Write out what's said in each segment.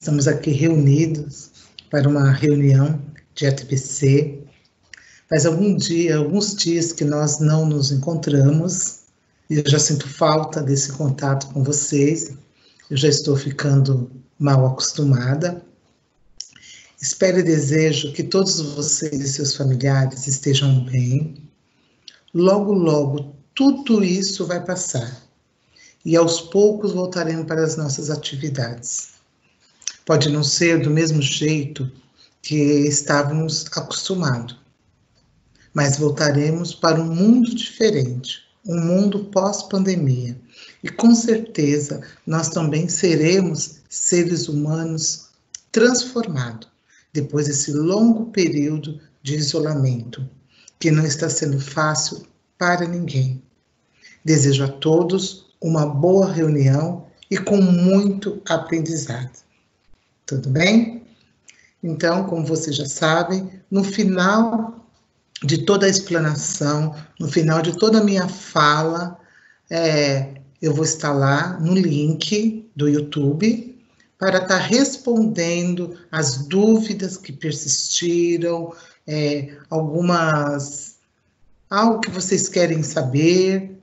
Estamos aqui reunidos para uma reunião de ATPC. Faz alguns dias que nós não nos encontramos e eu já sinto falta desse contato com vocês. Eu já estou ficando mal acostumada. Espero e desejo que todos vocês e seus familiares estejam bem. Logo, logo, tudo isso vai passar e aos poucos voltaremos para as nossas atividades. Pode não ser do mesmo jeito que estávamos acostumados, mas voltaremos para um mundo diferente, um mundo pós-pandemia. E com certeza nós também seremos seres humanos transformados, depois desse longo período de isolamento, que não está sendo fácil para ninguém. Desejo a todos uma boa reunião e com muito aprendizado. Tudo bem? Então, como vocês já sabem, no final de toda a explanação, no final de toda a minha fala, eu vou estar lá no link do YouTube para estar respondendo as dúvidas que persistiram, algo que vocês querem saber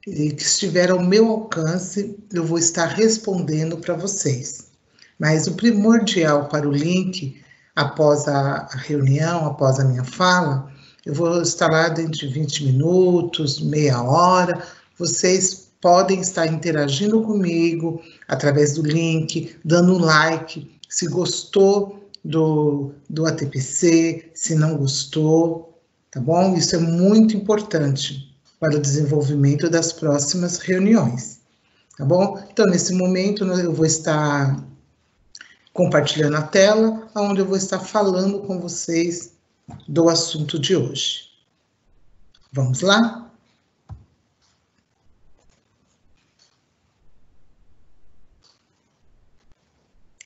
e que estiver ao meu alcance, eu vou estar respondendo para vocês. Mas o primordial para o link, após a reunião, após a minha fala, eu vou estar lá dentro de 20 minutos, meia hora. Vocês podem estar interagindo comigo através do link, dando um like, se gostou do ATPC, se não gostou, tá bom? Isso é muito importante para o desenvolvimento das próximas reuniões, tá bom? Então, nesse momento, eu vou estar compartilhando a tela, onde eu vou estar falando com vocês do assunto de hoje. Vamos lá?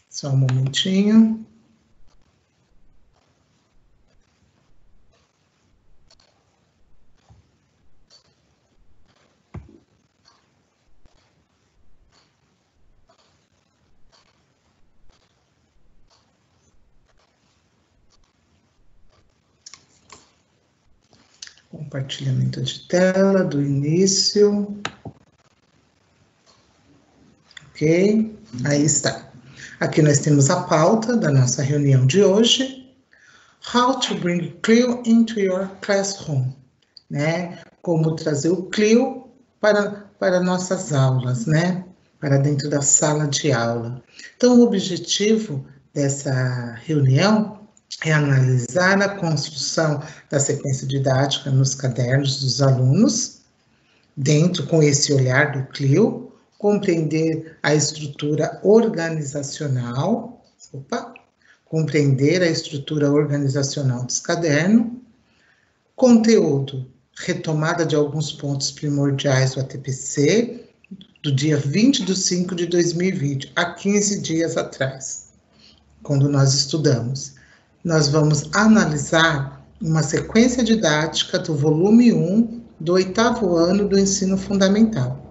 Só um momentinho. Compartilhamento de tela do início. Ok, aí está. Aqui nós temos a pauta da nossa reunião de hoje. How to bring Clio into your classroom, né? Como trazer o Clio para nossas aulas, né? Para dentro da sala de aula. Então, o objetivo dessa reunião é analisar a construção da sequência didática nos cadernos dos alunos, dentro com esse olhar do Clio, compreender a estrutura organizacional, compreender a estrutura organizacional dos cadernos, conteúdo, retomada de alguns pontos primordiais do ATPC, do dia 20/5/2020, há 15 dias atrás, quando nós estudamos. Nós vamos analisar uma sequência didática do volume 1 do 8º ano do ensino fundamental.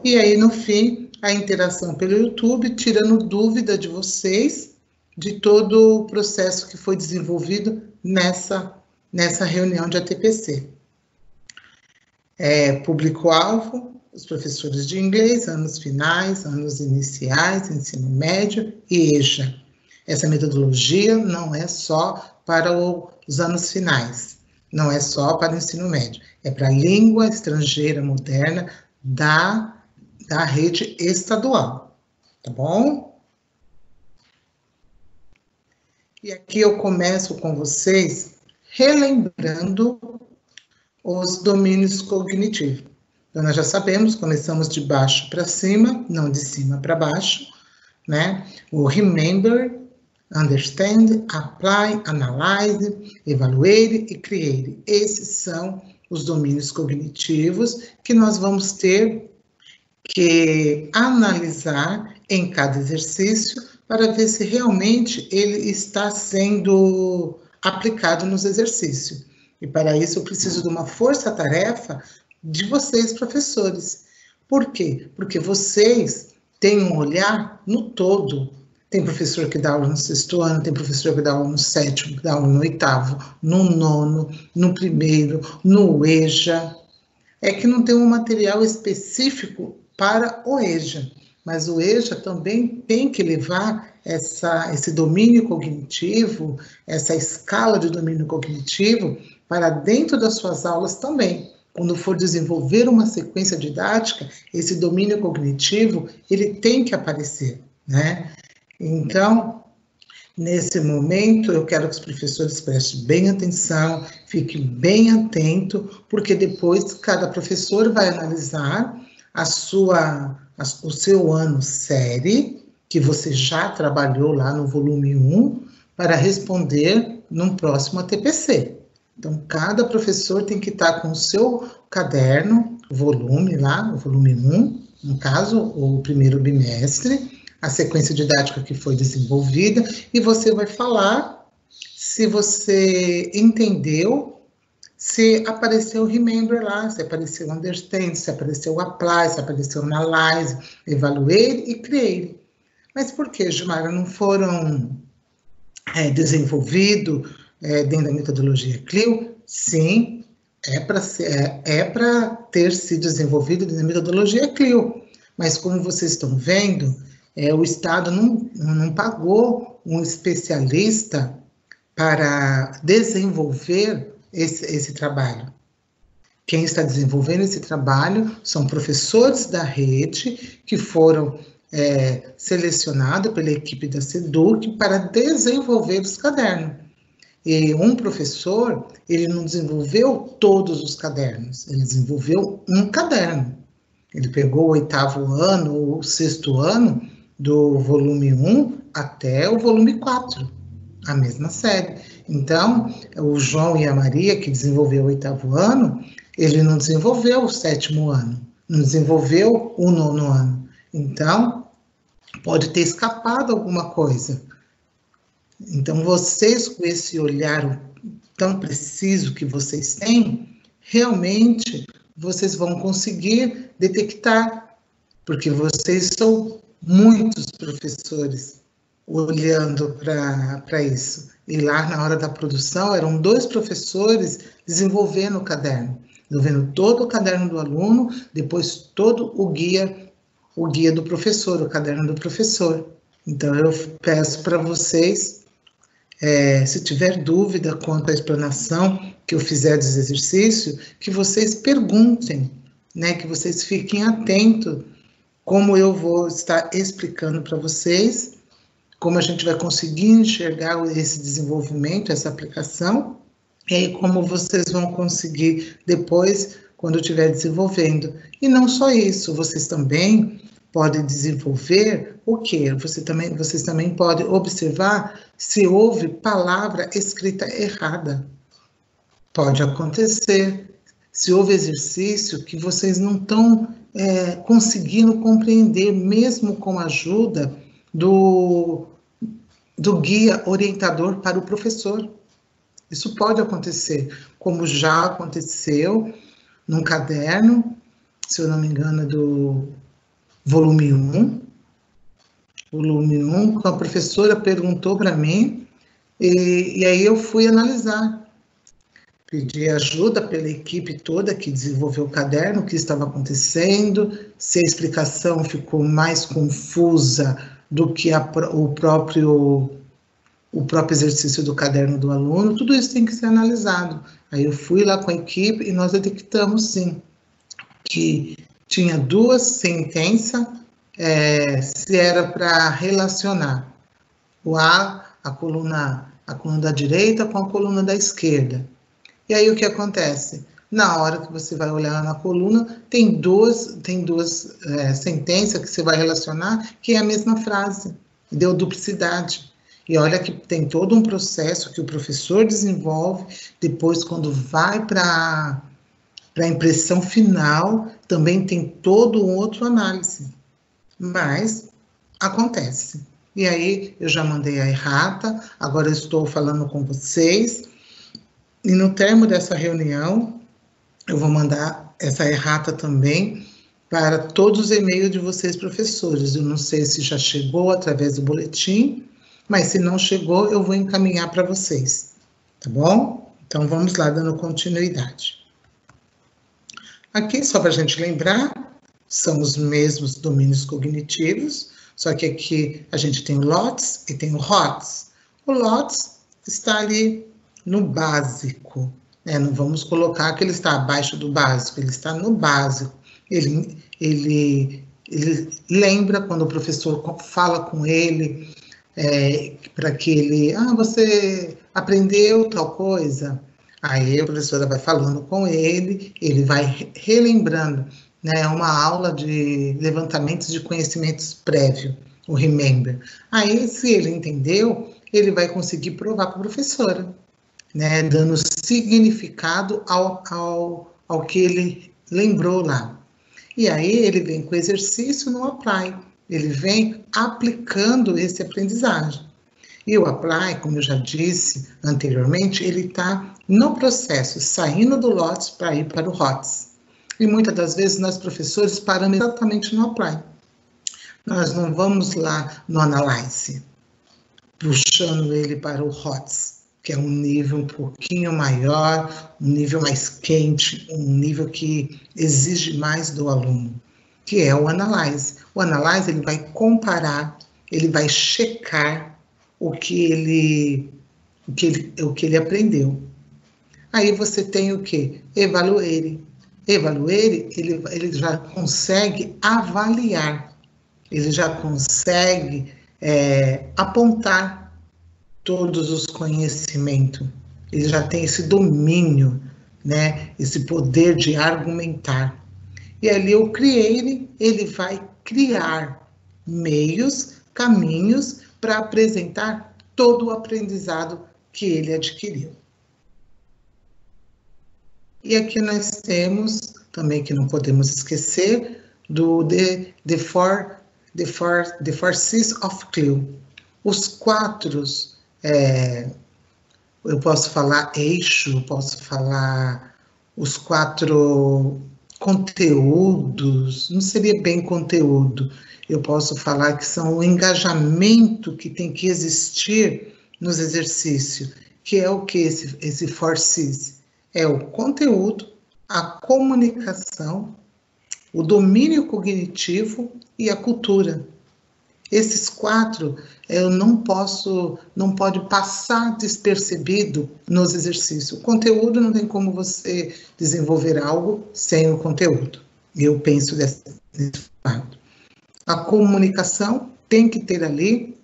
E aí, no fim, a interação pelo YouTube, tirando dúvida de vocês de todo o processo que foi desenvolvido nessa reunião de ATPC. Público-alvo, os professores de inglês, anos finais, anos iniciais, ensino médio e EJA. Essa metodologia não é só para os anos finais, não é só para o ensino médio, é para a língua estrangeira moderna da rede estadual, tá bom? E aqui eu começo com vocês relembrando os domínios cognitivos. Então, nós já sabemos, começamos de baixo para cima, não de cima para baixo, né? O remember, understand, apply, analyze, evaluate e create. Esses são os domínios cognitivos que nós vamos ter que analisar em cada exercício para ver se realmente ele está sendo aplicado nos exercícios. E para isso eu preciso de uma força-tarefa de vocês, professores. Por quê? Porque vocês têm um olhar no todo. Tem professor que dá aula no 6º ano, tem professor que dá aula no 7º, que dá aula no 8º, no 9º, no 1º, no EJA. É que não tem um material específico para o EJA, mas o EJA também tem que levar esse domínio cognitivo, essa escala de domínio cognitivo para dentro das suas aulas também. Quando for desenvolver uma sequência didática, esse domínio cognitivo, ele tem que aparecer, né? Então, nesse momento, eu quero que os professores prestem bem atenção, fiquem bem atento, porque depois cada professor vai analisar o seu ano série, que você já trabalhou lá no volume 1, para responder num próximo ATPC. Então, cada professor tem que estar com o seu caderno, volume lá, o volume 1, no caso, o primeiro bimestre, a sequência didática que foi desenvolvida, e você vai falar se você entendeu, se apareceu o remember lá, se apareceu o understand, se apareceu o apply, se apareceu o analyze, evaluate e create. Mas por que, Gilmara, não foram desenvolvidos dentro da metodologia CLIO? Sim, é para ter sido desenvolvido dentro da metodologia CLIO, mas como vocês estão vendo, o Estado não pagou um especialista para desenvolver esse trabalho. Quem está desenvolvendo esse trabalho são professores da rede que foram selecionados pela equipe da SEDUC para desenvolver os cadernos. E um professor, ele não desenvolveu todos os cadernos, ele desenvolveu um caderno. Ele pegou o 8º ano, ou o 6º ano, do volume 1 até o volume 4, a mesma série. Então, o João e a Maria, que desenvolveu o 8º ano, ele não desenvolveu o 7º ano, não desenvolveu o 9º ano. Então, pode ter escapado alguma coisa. Então, vocês, com esse olhar tão preciso que vocês têm, realmente, vocês vão conseguir detectar, porque vocês são muitos professores olhando para isso. E lá, na hora da produção, eram 2 professores desenvolvendo o caderno, desenvolvendo todo o caderno do aluno, depois todo o guia do professor, o caderno do professor. Então, eu peço para vocês, se tiver dúvida quanto à explanação que eu fizer dos exercícios, que vocês perguntem, né, que vocês fiquem atentos como eu vou estar explicando para vocês, como a gente vai conseguir enxergar esse desenvolvimento, essa aplicação, e aí como vocês vão conseguir depois, quando estiver desenvolvendo. E não só isso, vocês também podem desenvolver o quê? Vocês também podem observar se houve palavra escrita errada. Pode acontecer. Se houve exercício que vocês não estão conseguindo compreender, mesmo com a ajuda do guia orientador para o professor. Isso pode acontecer, como já aconteceu num caderno, se eu não me engano, do volume 1. Volume 1, a professora perguntou para mim, e aí eu fui analisar. Pedi ajuda pela equipe toda que desenvolveu o caderno, o que estava acontecendo, se a explicação ficou mais confusa do que o próprio exercício do caderno do aluno, tudo isso tem que ser analisado. Aí eu fui lá com a equipe e nós detectamos, sim, que tinha 2 sentenças, se era para relacionar a coluna da direita com a coluna da esquerda. E aí o que acontece? Na hora que você vai olhar na coluna, tem duas sentenças que você vai relacionar, que é a mesma frase, deu duplicidade. E olha que tem todo um processo que o professor desenvolve, depois quando vai para a impressão final, também tem todo um outro análise. Mas acontece. E aí eu já mandei a errata, agora eu estou falando com vocês, e no termo dessa reunião, eu vou mandar essa errata também para todos os e-mails de vocês, professores. Eu não sei se já chegou através do boletim, mas se não chegou, eu vou encaminhar para vocês, tá bom? Então, vamos lá, dando continuidade. Aqui, só para a gente lembrar, são os mesmos domínios cognitivos, só que aqui a gente tem o LOTS e tem o HOTS. O LOTS está ali no básico, né? Não vamos colocar que ele está abaixo do básico, ele está no básico. Ele lembra quando o professor fala com ele, para que ele, você aprendeu tal coisa? Aí a professora vai falando com ele vai relembrando, né, uma aula de levantamentos de conhecimentos prévio, o remember. Aí, se ele entendeu, ele vai conseguir provar para a professora, né, dando significado ao que ele lembrou lá. E aí ele vem com o exercício no apply, ele vem aplicando esse aprendizagem. E o apply, como eu já disse anteriormente, ele está no processo, saindo do LOTS para ir para o HOTS. E muitas das vezes nós, professores, paramos exatamente no apply. Nós não vamos lá no analyze, puxando ele para o HOTS, que é um nível um pouquinho maior, um nível mais quente, um nível que exige mais do aluno, que é o analyze. O analyze, ele vai comparar, ele vai checar o que ele aprendeu. Aí você tem o quê? Evaluate. Evaluate, ele já consegue avaliar, ele já consegue apontar todos os conhecimentos, ele já tem esse domínio, né? Esse poder de argumentar. E ali o create, ele vai criar meios, caminhos para apresentar todo o aprendizado que ele adquiriu. E aqui nós temos, também que não podemos esquecer, do The Four C's of Clue. Os quatro, eu posso falar eixo, posso falar os quatro conteúdos, não seria bem conteúdo, eu posso falar que são o engajamento que tem que existir nos exercícios, que é o que esse 4Cs? É o conteúdo, a comunicação, o domínio cognitivo e a cultura. Esses quatro não pode passar despercebido nos exercícios. O conteúdo não tem como você desenvolver algo sem o conteúdo. Eu penso desse lado. A comunicação tem que ter ali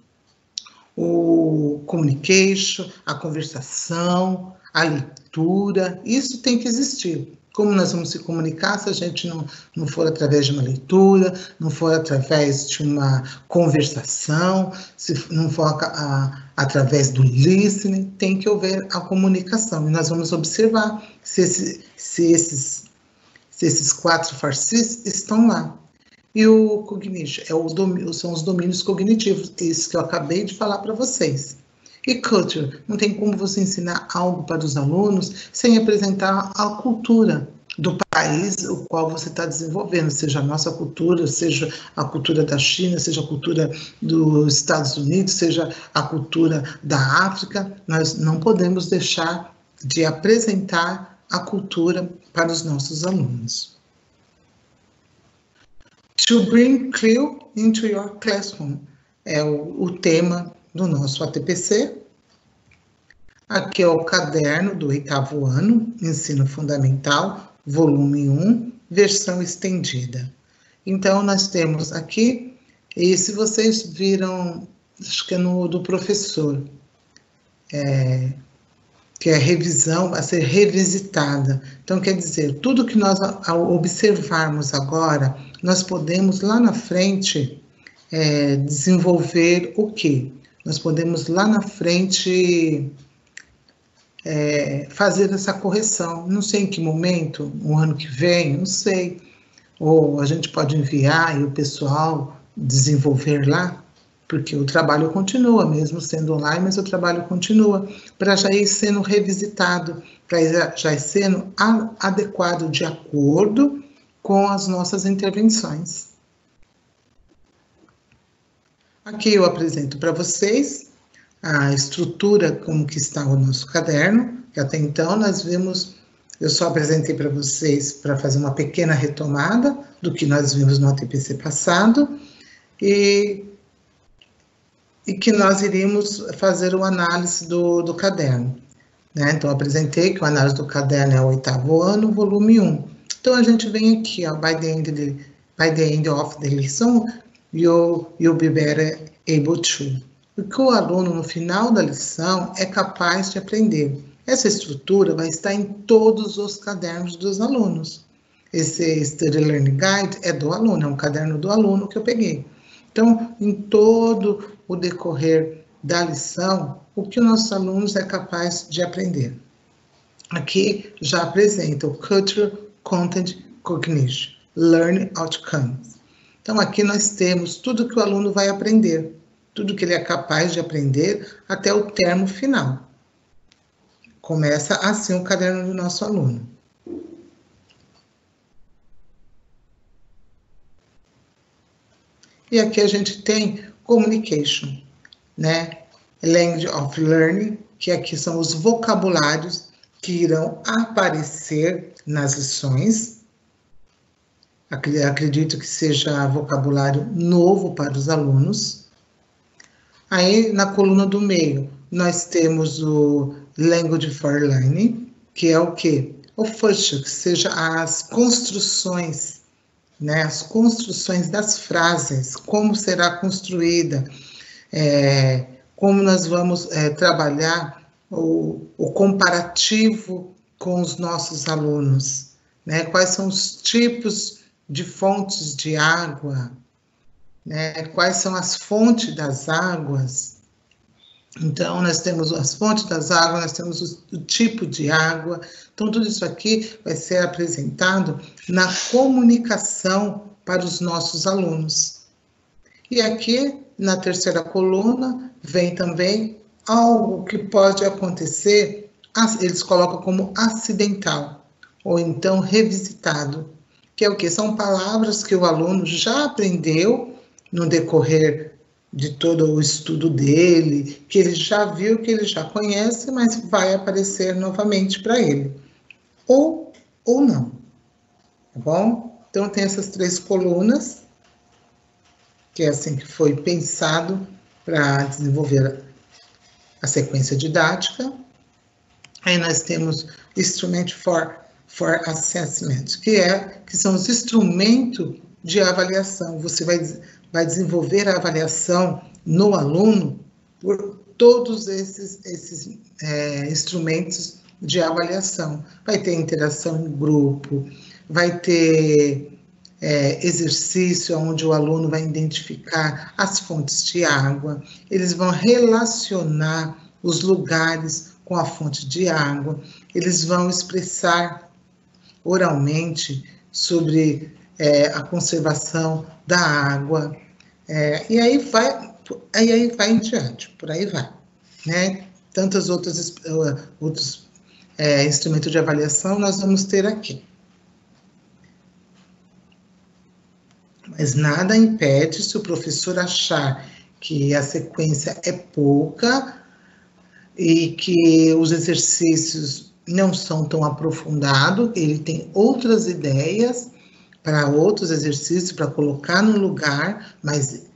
o communication, a conversação, a leitura, isso tem que existir. Como nós vamos se comunicar se a gente não for através de uma leitura, não for através de uma conversação, se não for através do listening, tem que haver a comunicação. E nós vamos observar se esses quatro farsis estão lá. E o cognition são os domínios cognitivos, isso que eu acabei de falar para vocês. E culture, não tem como você ensinar algo para os alunos sem apresentar a cultura do país o qual você está desenvolvendo, seja a nossa cultura, seja a cultura da China, seja a cultura dos Estados Unidos, seja a cultura da África. Nós não podemos deixar de apresentar a cultura para os nossos alunos. To bring Clue into your classroom é o tema do nosso ATPC. Aqui é o caderno do 8º ano, Ensino Fundamental, volume 1, versão estendida. Então, nós temos aqui, e se vocês viram, acho que é do professor, que é revisão, a ser revisitada. Então, quer dizer, tudo que nós, ao observarmos agora, nós podemos lá na frente desenvolver o quê? Nós podemos lá na frente fazer essa correção. Não sei em que momento, um ano que vem, não sei. Ou a gente pode enviar e o pessoal desenvolver lá, porque o trabalho continua, mesmo sendo online, mas o trabalho continua, para já ir sendo revisitado, para já ir sendo adequado de acordo com as nossas intervenções. Aqui eu apresento para vocês a estrutura como que está o nosso caderno, que até então nós vimos, eu só apresentei para vocês para fazer uma pequena retomada do que nós vimos no ATPC passado, e que nós iríamos fazer uma análise do caderno. Né? Então, eu apresentei que a análise do caderno é o 8º ano, volume 1. Então, a gente vem aqui, ó, by the end of the lesson, you'll be better able to. O que o aluno, no final da lição, é capaz de aprender. Essa estrutura vai estar em todos os cadernos dos alunos. Esse Study Learning Guide é do aluno, é um caderno do aluno que eu peguei. Então, em todo o decorrer da lição, o que o nosso aluno é capaz de aprender. Aqui já apresenta o Cultural Content Cognition, Learning Outcomes. Então, aqui nós temos tudo que o aluno vai aprender, tudo que ele é capaz de aprender até o termo final. Começa assim o caderno do nosso aluno. E aqui a gente tem Communication, né? Language of Learning, que aqui são os vocabulários que irão aparecer nas lições. Acredito que seja vocabulário novo para os alunos. Aí, na coluna do meio, nós temos o Language for Learning, que é o quê? O first, que seja as construções, né? As construções das frases, como será construída, como nós vamos trabalhar o comparativo com os nossos alunos, né? Quais são os tipos de fontes de água, né? Quais são as fontes das águas. Então, nós temos as fontes das águas, nós temos o tipo de água. Então, tudo isso aqui vai ser apresentado na comunicação para os nossos alunos. E aqui, na terceira coluna, vem também algo que pode acontecer, eles colocam como acidental, ou então revisitado, que é o quê? São palavras que o aluno já aprendeu no decorrer de todo o estudo dele, que ele já viu, que ele já conhece, mas vai aparecer novamente para ele. Ou não, tá bom? Então, tem essas 3 colunas, que é assim que foi pensado para desenvolver a sequência didática. Aí nós temos Instrument for Assessment, que são os instrumentos de avaliação. Você vai desenvolver a avaliação no aluno por todos esses instrumentos de avaliação. Vai ter interação em grupo, vai ter exercício onde o aluno vai identificar as fontes de água, eles vão relacionar os lugares com a fonte de água, eles vão expressar oralmente sobre a conservação da água, e aí vai em diante, por aí vai, né? Tantos outros instrumentos de avaliação nós vamos ter aqui. Mas nada impede, se o professor achar que a sequência é pouca e que os exercícios não são tão aprofundados, ele tem outras ideias para outros exercícios, para colocar no lugar, mas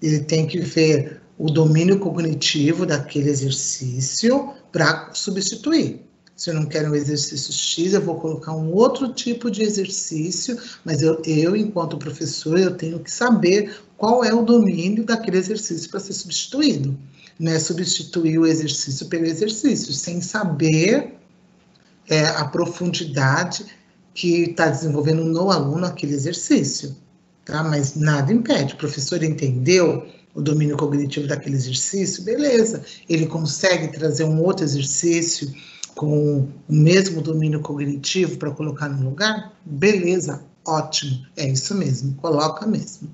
ele tem que ver o domínio cognitivo daquele exercício para substituir. Se eu não quero um exercício X, eu vou colocar um outro tipo de exercício, mas eu enquanto professor, eu tenho que saber qual é o domínio daquele exercício para ser substituído. Não é substituir o exercício pelo exercício, sem saber a profundidade que está desenvolvendo no aluno aquele exercício, tá? Mas nada impede, o professor entendeu o domínio cognitivo daquele exercício, beleza, ele consegue trazer um outro exercício com o mesmo domínio cognitivo para colocar no lugar? Beleza, ótimo, é isso mesmo, coloca mesmo.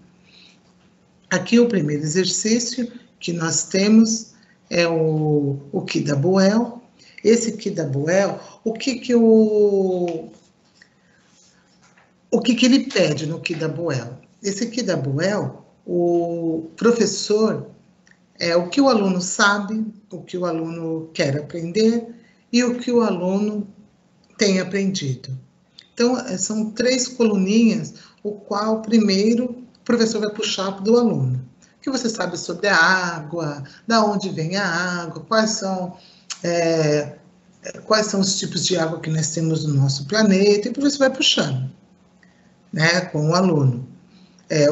Aqui o primeiro exercício que nós temos é o Kidabuel. Esse Kidabuel, o que o que ele pede no Kidabuel? Esse Kidabuel, o professor, o que o aluno sabe, o que o aluno quer aprender e o que o aluno tem aprendido. Então, são 3 coluninhas, o qual primeiro o professor vai puxar do aluno. O que você sabe sobre a água, da onde vem a água, quais são os tipos de água que nós temos no nosso planeta, e o professor vai puxando, né, com o aluno,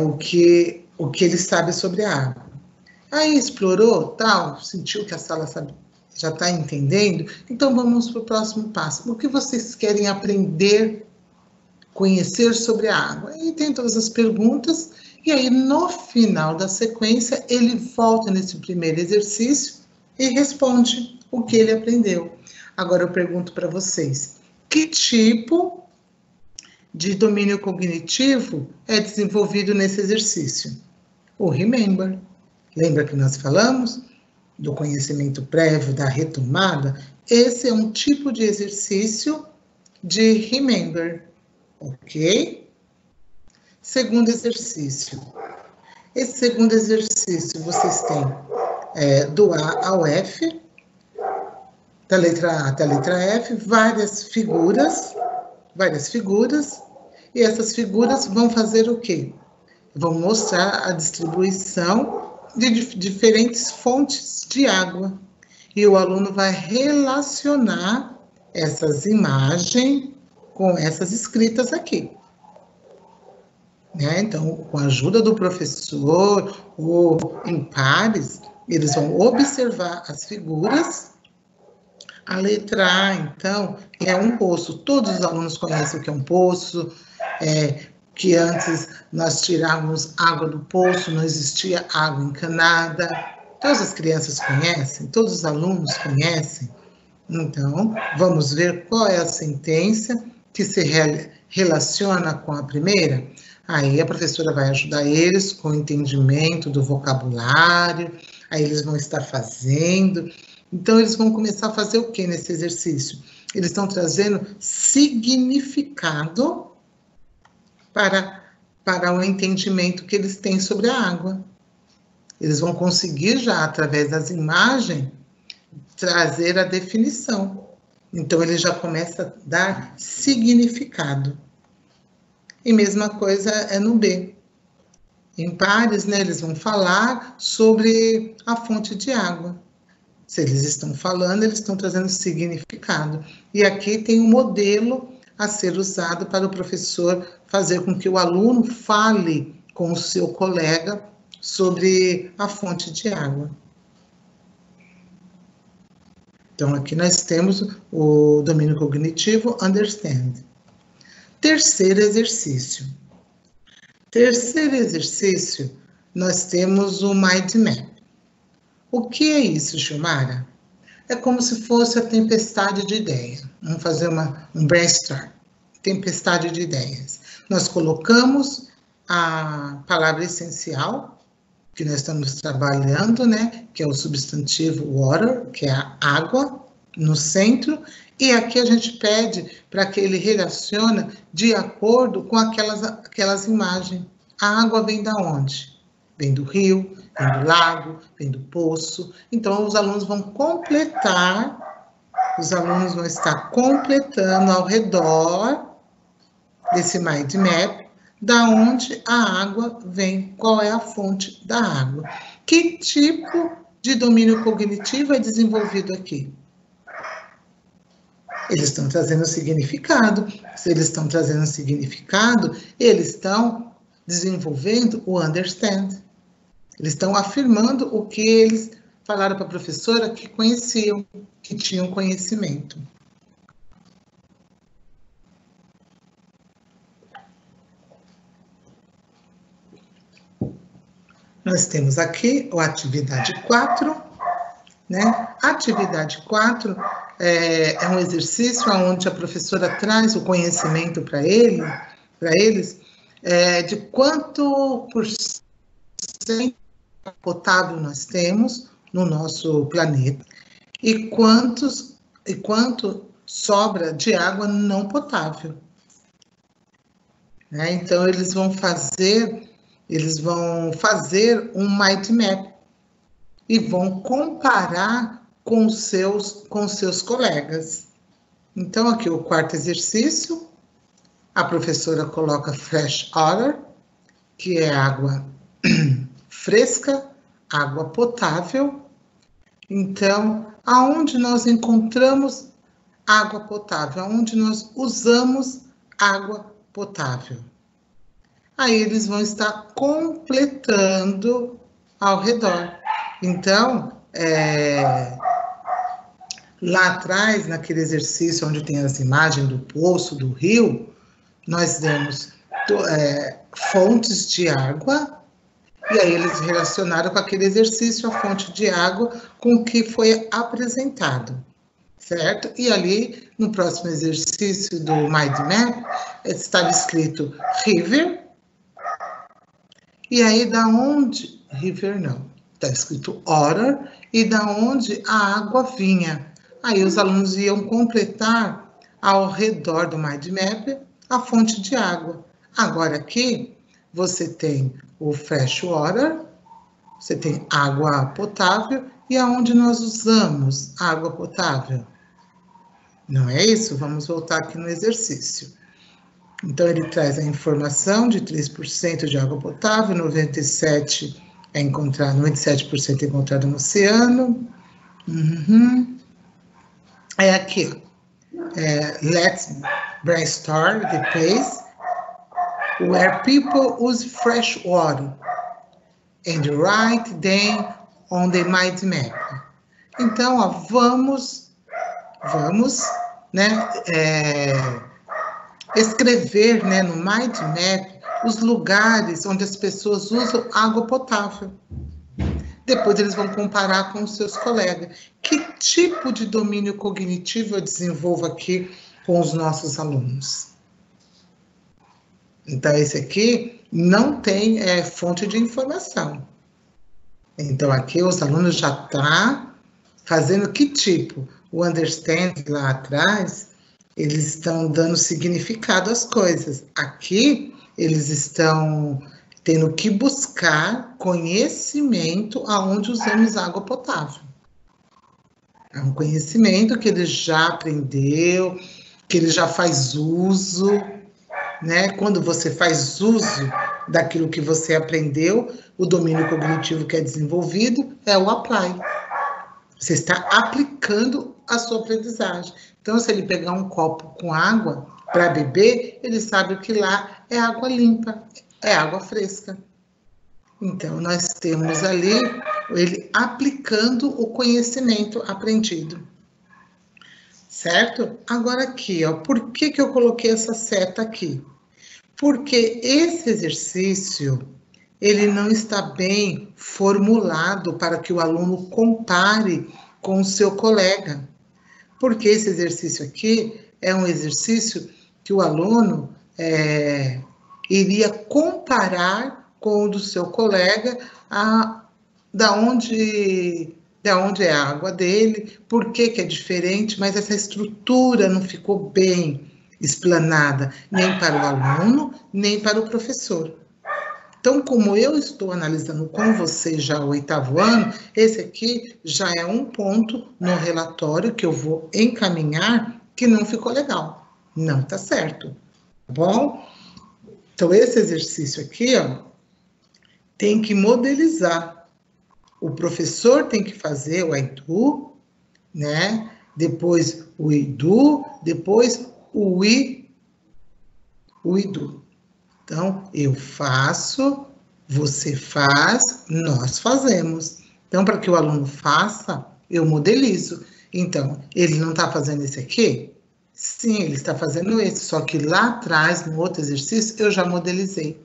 o que ele sabe sobre a água. Aí explorou, tal, sentiu que a sala já está entendendo, então vamos para o próximo passo. O que vocês querem aprender, conhecer sobre a água? E tem todas as perguntas, e aí no final da sequência ele volta nesse primeiro exercício e responde o que ele aprendeu. Agora eu pergunto para vocês, que tipo de domínio cognitivo é desenvolvido nesse exercício? O remember. Lembra que nós falamos do conhecimento prévio, da retomada? Esse é um tipo de exercício de remember, ok? Segundo exercício. Esse segundo exercício, vocês têm do A ao F, da letra A até a letra F, várias figuras, e essas figuras vão fazer o quê? Vão mostrar a distribuição de diferentes fontes de água. E o aluno vai relacionar essas imagens com essas escritas aqui. Né? Então, com a ajuda do professor ou em pares, eles vão observar as figuras. A letra A, então, é um poço. Todos os alunos conhecem o que é um poço, que antes nós tirávamos água do poço, não existia água encanada. Todas as crianças conhecem, todos os alunos conhecem. Então, vamos ver qual é a sentença que se relaciona com a primeira. Aí a professora vai ajudar eles com o entendimento do vocabulário, aí eles vão estar fazendo. Então, eles vão começar a fazer o que nesse exercício? Eles estão trazendo significado para o entendimento que eles têm sobre a água. Eles vão conseguir já, através das imagens, trazer a definição. Então, ele já começa a dar significado. E mesma coisa é no B. Em pares, né, eles vão falar sobre a fonte de água. Se eles estão falando, eles estão trazendo significado. E aqui tem um modelo a ser usado para o professor fazer com que o aluno fale com o seu colega sobre a fonte de água. Então, aqui nós temos o domínio cognitivo, understand. Terceiro exercício. Terceiro exercício, nós temos o mind map. O que é isso, Gilmara? É como se fosse a tempestade de ideias. Vamos fazer um brainstorm. Tempestade de ideias. Nós colocamos a palavra essencial, que nós estamos trabalhando, né? Que é o substantivo water, que é a água, no centro. E aqui a gente pede para que ele relacione de acordo com aquelas imagens. A água vem da onde? Vem do rio, vem do lago, vem do poço. Então, os alunos vão estar completando ao redor desse mind map, da onde a água vem, qual é a fonte da água. Que tipo de domínio cognitivo é desenvolvido aqui? Eles estão trazendo significado. Se eles estão trazendo significado, eles estão desenvolvendo o understand. Eles estão afirmando o que eles falaram para a professora que conheciam, que tinham conhecimento. Nós temos aqui a atividade 4, né? A atividade 4 é um exercício onde a professora traz o conhecimento para eles, de quanto por cento potável nós temos no nosso planeta e quanto sobra de água não potável. né? Então, eles vão fazer um mind map e vão comparar com seus colegas. Então, aqui o quarto exercício, a professora coloca fresh water, que é água fresca, água potável. Então, aonde nós encontramos água potável? Aonde nós usamos água potável? Aí eles vão estar completando ao redor. Então, lá atrás, naquele exercício onde tem as imagens do poço, do rio, nós demos fontes de água, e aí eles relacionaram com aquele exercício a fonte de água com o que foi apresentado, certo? E ali, no próximo exercício do Mind Map, estava escrito river, e aí da onde, river não, está escrito water, e da onde a água vinha. Aí os alunos iam completar ao redor do Mind Map a fonte de água. Agora aqui, você tem o fresh water, você tem água potável, e aonde nós usamos água potável? Não é isso? Vamos voltar aqui no exercício. Então, ele traz a informação de 3% de água potável, 97% é encontrado no oceano. É aqui, let's brainstorm the place where people use fresh water and write them on the mind map. Então, ó, vamos, né, escrever, né, no mind map os lugares onde as pessoas usam água potável. Depois eles vão comparar com os seus colegas. Que tipo de domínio cognitivo eu desenvolvo aqui com os nossos alunos? Então, esse aqui não tem fonte de informação. Então, aqui os alunos já estão fazendo que tipo? O understand lá atrás, eles estão dando significado às coisas. Aqui, eles estão tendo que buscar conhecimento aonde usamos água potável. É um conhecimento que ele já aprendeu, que ele já faz uso, né? Quando você faz uso daquilo que você aprendeu, o domínio cognitivo que é desenvolvido é o apply. Você está aplicando a sua aprendizagem. Então, se ele pegar um copo com água para beber, ele sabe que lá é água limpa, é água fresca. Então, nós temos ali ele aplicando o conhecimento aprendido. Certo? Agora aqui, ó, por que eu coloquei essa seta aqui? Porque esse exercício, ele não está bem formulado para que o aluno compare com o seu colega. Porque esse exercício aqui é um exercício que o aluno iria comparar com o do seu colega, da onde é a água dele, por que é diferente, mas essa estrutura não ficou bem explanada, nem para o aluno, nem para o professor. Então, como eu estou analisando com vocês já o 8º ano, esse aqui já é um ponto no relatório que eu vou encaminhar que não ficou legal, não está certo, tá bom? Então, esse exercício aqui, ó, tem que modelizar. O professor tem que fazer o I do, né? Depois o I do, depois o I do. Então, eu faço, você faz, nós fazemos. Então, para que o aluno faça, eu modelizo. Então, ele não está fazendo esse aqui? Sim, ele está fazendo esse, só que lá atrás, no outro exercício, eu já modelizei.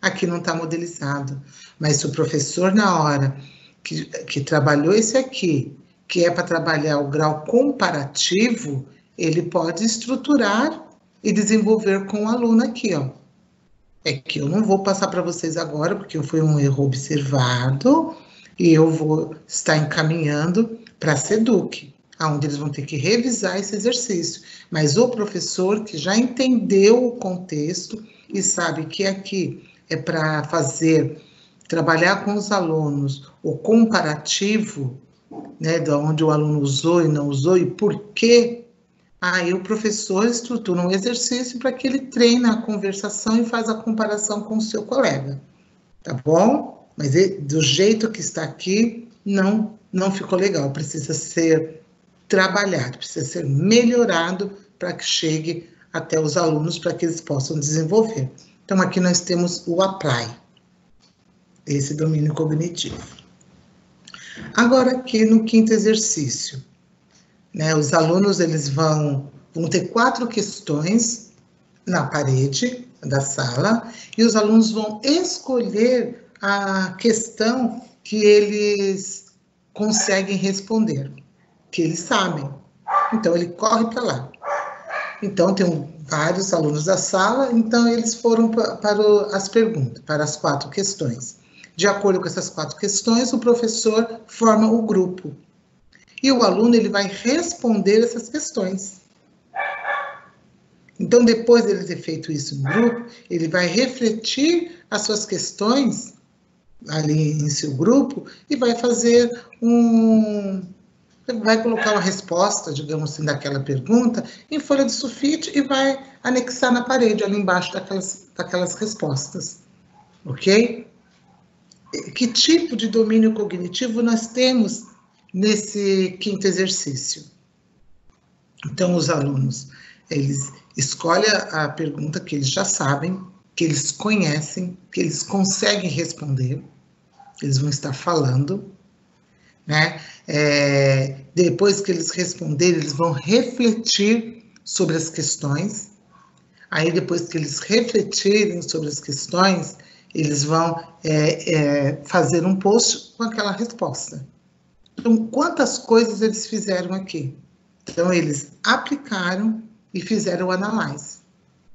Aqui não está modelizado. Mas se o professor, na hora que trabalhou esse aqui, que é para trabalhar o grau comparativo, ele pode estruturar e desenvolver com o aluno aqui, ó. É que eu não vou passar para vocês agora, porque foi um erro observado, e eu vou estar encaminhando para a SEDUC, onde eles vão ter que revisar esse exercício. Mas o professor que já entendeu o contexto, e sabe que aqui é para trabalhar com os alunos o comparativo, né, de onde o aluno usou e não usou e por quê, aí o professor estrutura um exercício para que ele treine a conversação e faz a comparação com o seu colega, tá bom? Mas do jeito que está aqui, não ficou legal, precisa ser trabalhado, precisa ser melhorado para que chegue até os alunos, para que eles possam desenvolver. Então, aqui nós temos o apply, esse domínio cognitivo. Agora, aqui no quinto exercício, né, os alunos eles vão ter 4 questões na parede da sala, e os alunos vão escolher a questão que eles conseguem responder, que eles sabem. Então, ele corre para lá. Então, tem vários alunos da sala, então eles foram para as perguntas, para as 4 questões. De acordo com essas 4 questões, o professor forma o grupo. E o aluno ele vai responder essas questões. Então, depois de ele ter feito isso no grupo, ele vai refletir as suas questões ali em seu grupo e vai fazer vai colocar uma resposta, digamos assim, daquela pergunta em folha de sulfite e vai anexar na parede, ali embaixo daquelas respostas, ok? Que tipo de domínio cognitivo nós temos nesse quinto exercício? Então, os alunos, eles escolhem a pergunta que eles já sabem, que eles conhecem, que eles conseguem responder, eles vão estar falando, né? Depois que eles responderem, eles vão refletir sobre as questões. Aí, depois que eles refletirem sobre as questões, eles vão fazer um post com aquela resposta. Então, quantas coisas eles fizeram aqui? Então, eles aplicaram e fizeram o analyze.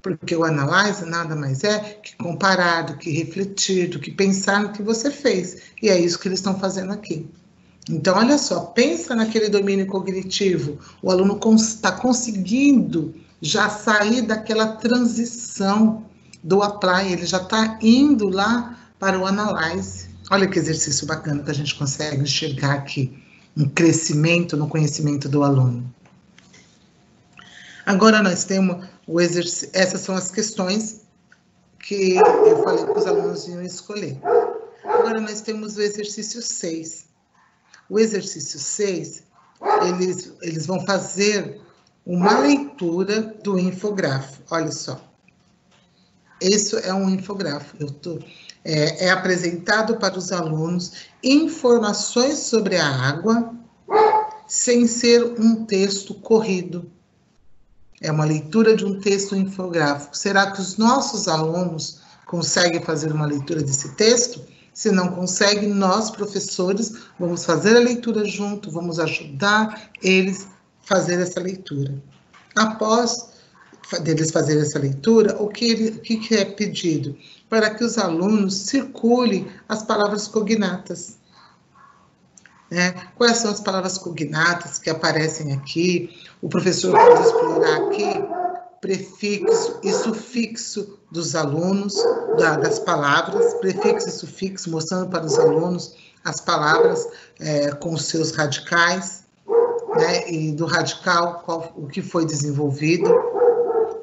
Porque o analyze nada mais é que comparar, do que refletir, do que pensar no que você fez. E é isso que eles estão fazendo aqui. Então, olha só, pensa naquele domínio cognitivo. O aluno está conseguindo já sair daquela transição do apply, ele já está indo lá para o analyze. Olha que exercício bacana que a gente consegue enxergar aqui, um crescimento no conhecimento do aluno. Agora nós temos o exercício, essas são as questões que eu falei que os alunos iam escolher. Agora nós temos o exercício 6. O exercício 6, eles vão fazer uma leitura do infográfico. Olha só. Isso é um infográfico. É apresentado para os alunos informações sobre a água, sem ser um texto corrido. É uma leitura de um texto infográfico. Será que os nossos alunos conseguem fazer uma leitura desse texto? Se não conseguem, nós, professores, vamos fazer a leitura junto, vamos ajudar eles a fazer essa leitura. Após deles fazer essa leitura, o que é pedido? Para que os alunos circulem as palavras cognatas. Quais são as palavras cognatas que aparecem aqui? O professor pode explorar aqui prefixo e sufixo dos alunos, das palavras, prefixo e sufixo, mostrando para os alunos as palavras com os seus radicais, né, e do radical, o que foi desenvolvido,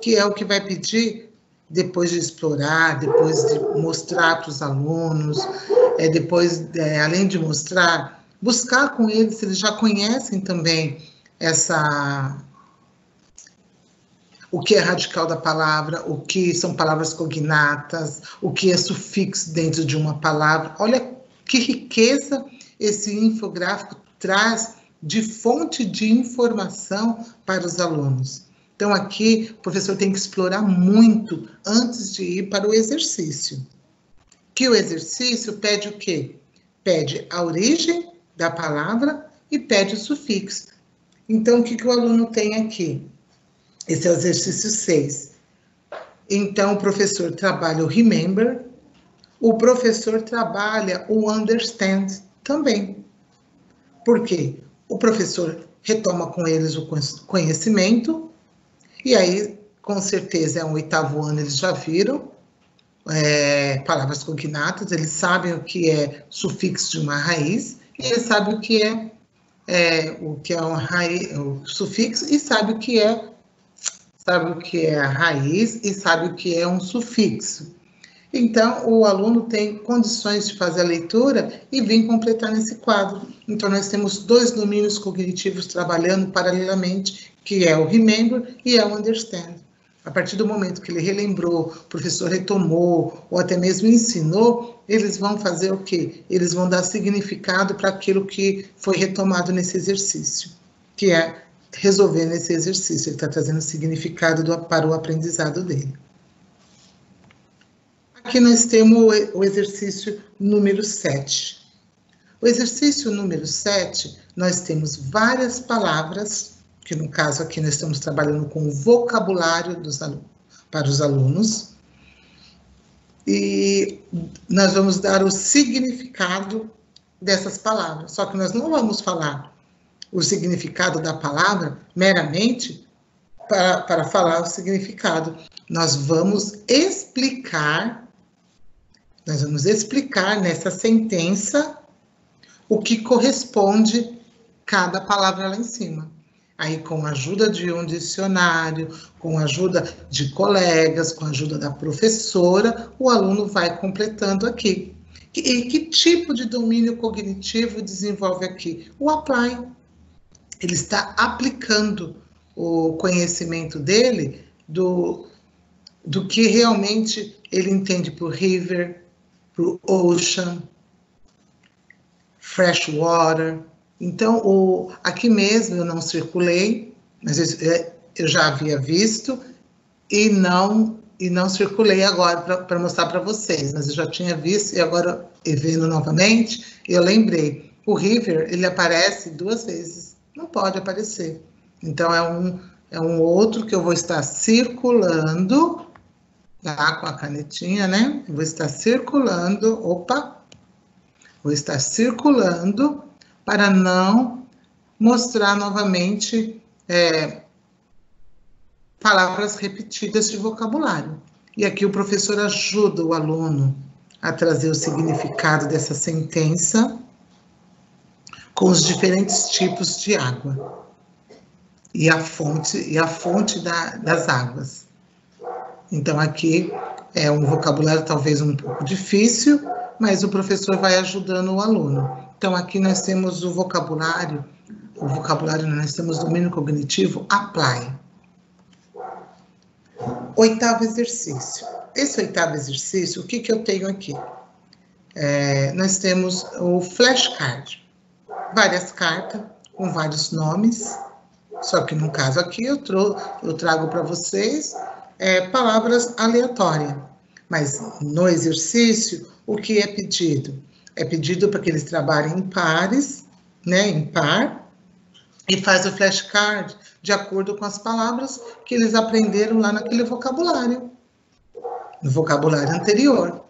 que é o que vai pedir depois de explorar, depois de mostrar para os alunos, além de mostrar, buscar com eles se eles já conhecem também o que é radical da palavra, o que são palavras cognatas, o que é sufixo dentro de uma palavra. Olha que riqueza esse infográfico traz de fonte de informação para os alunos. Então, aqui, o professor tem que explorar muito antes de ir para o exercício. Que o exercício pede o quê? Pede a origem da palavra e pede o sufixo. Então, o que o aluno tem aqui? Esse é o exercício 6. Então, o professor trabalha o remember, o professor trabalha o understand também. Por quê? O professor retoma com eles o conhecimento, e aí, com certeza, é um 8º ano, eles já viram, palavras cognatas, eles sabem o que é sufixo de uma raiz, e eles sabem o que é uma raiz, o sufixo, e sabe o que é a raiz e sabe o que é um sufixo. Então, o aluno tem condições de fazer a leitura e vir completar nesse quadro. Então, nós temos 2 domínios cognitivos trabalhando paralelamente, que é o remember e é o understand. A partir do momento que ele relembrou, o professor retomou, ou até mesmo ensinou, eles vão fazer o quê? Eles vão dar significado para aquilo que foi retomado nesse exercício, que é resolver nesse exercício. Ele está trazendo significado para o aprendizado dele. Aqui nós temos o exercício número 7. O exercício número 7, nós temos várias palavras, que no caso aqui nós estamos trabalhando com o vocabulário para os alunos, e nós vamos dar o significado dessas palavras, só que nós não vamos falar o significado da palavra meramente para falar o significado. Nós vamos explicar nessa sentença o que corresponde cada palavra lá em cima. Aí, com a ajuda de um dicionário, com a ajuda de colegas, com a ajuda da professora, o aluno vai completando aqui. E que tipo de domínio cognitivo desenvolve aqui? O apply. Ele está aplicando o conhecimento dele do que realmente ele entende por river, por ocean, fresh water. Então, aqui mesmo eu não circulei, mas eu já havia visto e não circulei agora para mostrar para vocês, mas eu já tinha visto e agora, vendo novamente, eu lembrei. O river, ele aparece 2 vezes, não pode aparecer. Então, é um outro que eu vou estar circulando, tá? Com a canetinha, né? Eu vou estar circulando, vou estar circulando para não mostrar novamente palavras repetidas de vocabulário. E aqui o professor ajuda o aluno a trazer o significado dessa sentença com os diferentes tipos de água e a fonte das águas. Então, aqui é um vocabulário talvez um pouco difícil, mas o professor vai ajudando o aluno. Então, aqui nós temos o vocabulário nós temos domínio cognitivo, apply. 8º exercício. Esse 8º exercício, o que eu tenho aqui? Nós temos o flashcard. Várias cartas com vários nomes, só que no caso aqui eu trago para vocês palavras aleatórias. Mas no exercício, o que é pedido? É pedido para que eles trabalhem em pares, né, em par, e faz o flashcard de acordo com as palavras que eles aprenderam lá naquele vocabulário, no vocabulário anterior.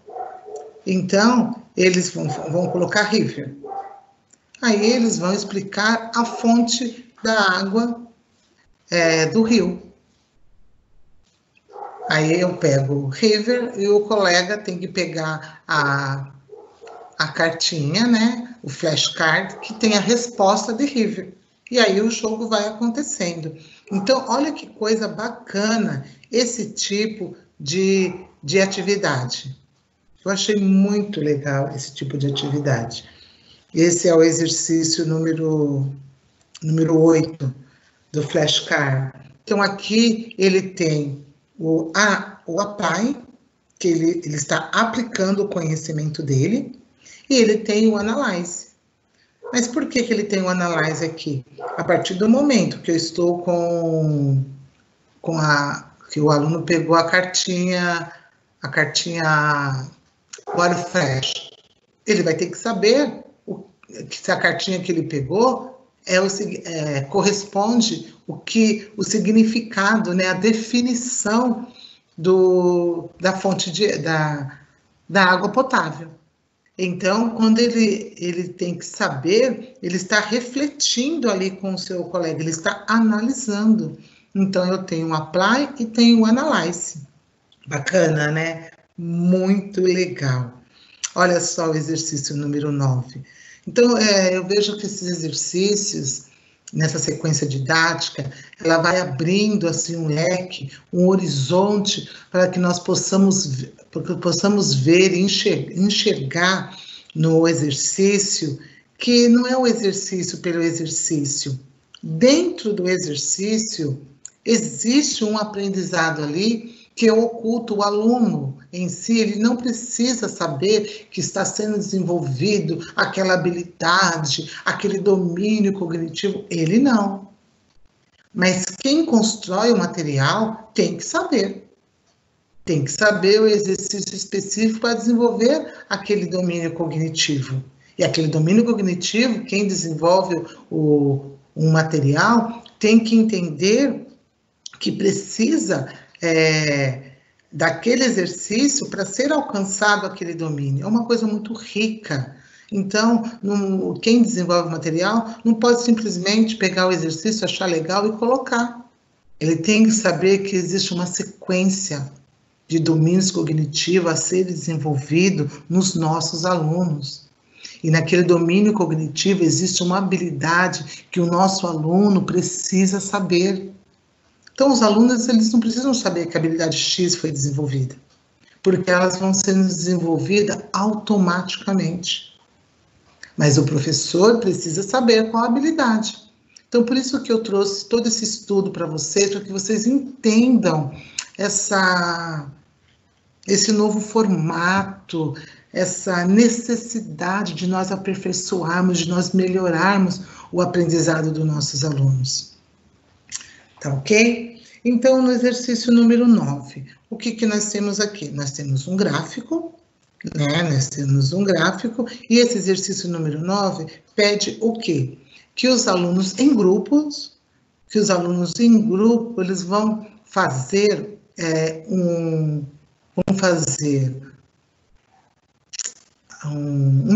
Então, eles vão colocar river. Aí eles vão explicar a fonte da água do rio. Aí eu pego o river e o colega tem que pegar a cartinha, né, o flashcard, que tem a resposta de river. E aí o jogo vai acontecendo. Então, olha que coisa bacana esse tipo de atividade. Eu achei muito legal esse tipo de atividade. Esse é o exercício número 8 do flashcard. Então, aqui ele tem o apply, que ele está aplicando o conhecimento dele, e ele tem o analyze. Mas por que ele tem o analyze aqui? A partir do momento que eu estou que o aluno pegou a cartinha Water Flash, ele vai ter que saber se a cartinha que ele pegou corresponde o significado, né, a definição da fonte da água potável. Então, quando ele tem que saber, ele está refletindo ali com o seu colega, ele está analisando. Então, eu tenho o apply e tenho o analyze. Bacana, né? Muito legal. Olha só o exercício número 9. Então, eu vejo que esses exercícios, nessa sequência didática, ela vai abrindo assim um leque, um horizonte, para que nós possamos ver e enxergar no exercício que não é o exercício pelo exercício. Dentro do exercício, existe um aprendizado ali que oculta o aluno em si, ele não precisa saber que está sendo desenvolvido aquela habilidade, aquele domínio cognitivo, ele não. Mas quem constrói o material tem que saber. Tem que saber o exercício específico para desenvolver aquele domínio cognitivo. E aquele domínio cognitivo, quem desenvolve um material, tem que entender que precisa daquele exercício para ser alcançado aquele domínio. É uma coisa muito rica. Então, quem desenvolve o material não pode simplesmente pegar o exercício, achar legal e colocar. Ele tem que saber que existe uma sequência de domínios cognitivos a ser desenvolvido nos nossos alunos. E naquele domínio cognitivo existe uma habilidade que o nosso aluno precisa saber. Então, os alunos, eles não precisam saber que a habilidade X foi desenvolvida, porque elas vão sendo desenvolvidas automaticamente. Mas o professor precisa saber qual a habilidade. Então, por isso que eu trouxe todo esse estudo para vocês, para que vocês entendam esse novo formato, essa necessidade de nós aperfeiçoarmos, de nós melhorarmos o aprendizado dos nossos alunos. Tá ok? Então, no exercício número 9, o que nós temos aqui? Nós temos um gráfico, né? Nós temos um gráfico, e esse exercício número 9 pede o quê? Que os alunos em grupos, eles vão fazer um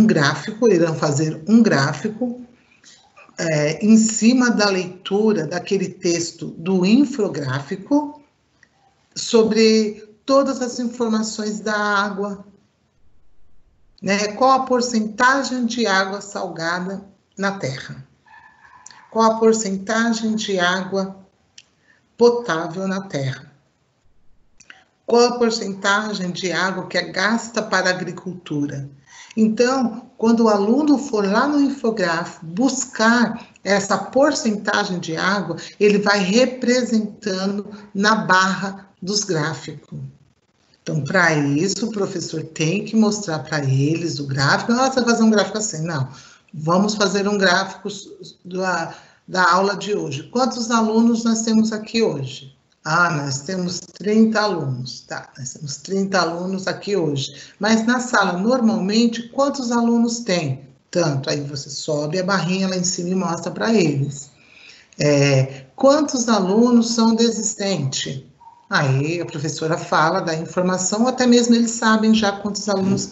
gráfico, irão fazer um gráfico em cima da leitura daquele texto do infográfico sobre todas as informações da água, né? Qual a porcentagem de água salgada na Terra? Qual a porcentagem de água potável na Terra? Qual a porcentagem de água que é gasta para a agricultura? Então, quando o aluno for lá no infográfico buscar essa porcentagem de água, ele vai representando na barra dos gráficos. Então, para isso, o professor tem que mostrar para eles o gráfico. Não, você vai fazer um gráfico assim, não. Vamos fazer um gráfico da aula de hoje. Quantos alunos nós temos aqui hoje? Nós temos 30 alunos, tá? Nós temos 30 alunos aqui hoje. Mas na sala, normalmente, quantos alunos tem? Tanto. Aí você sobe a barrinha lá em cima e mostra para eles. Quantos alunos são desistentes? Aí a professora fala da informação, até mesmo eles sabem já quantos alunos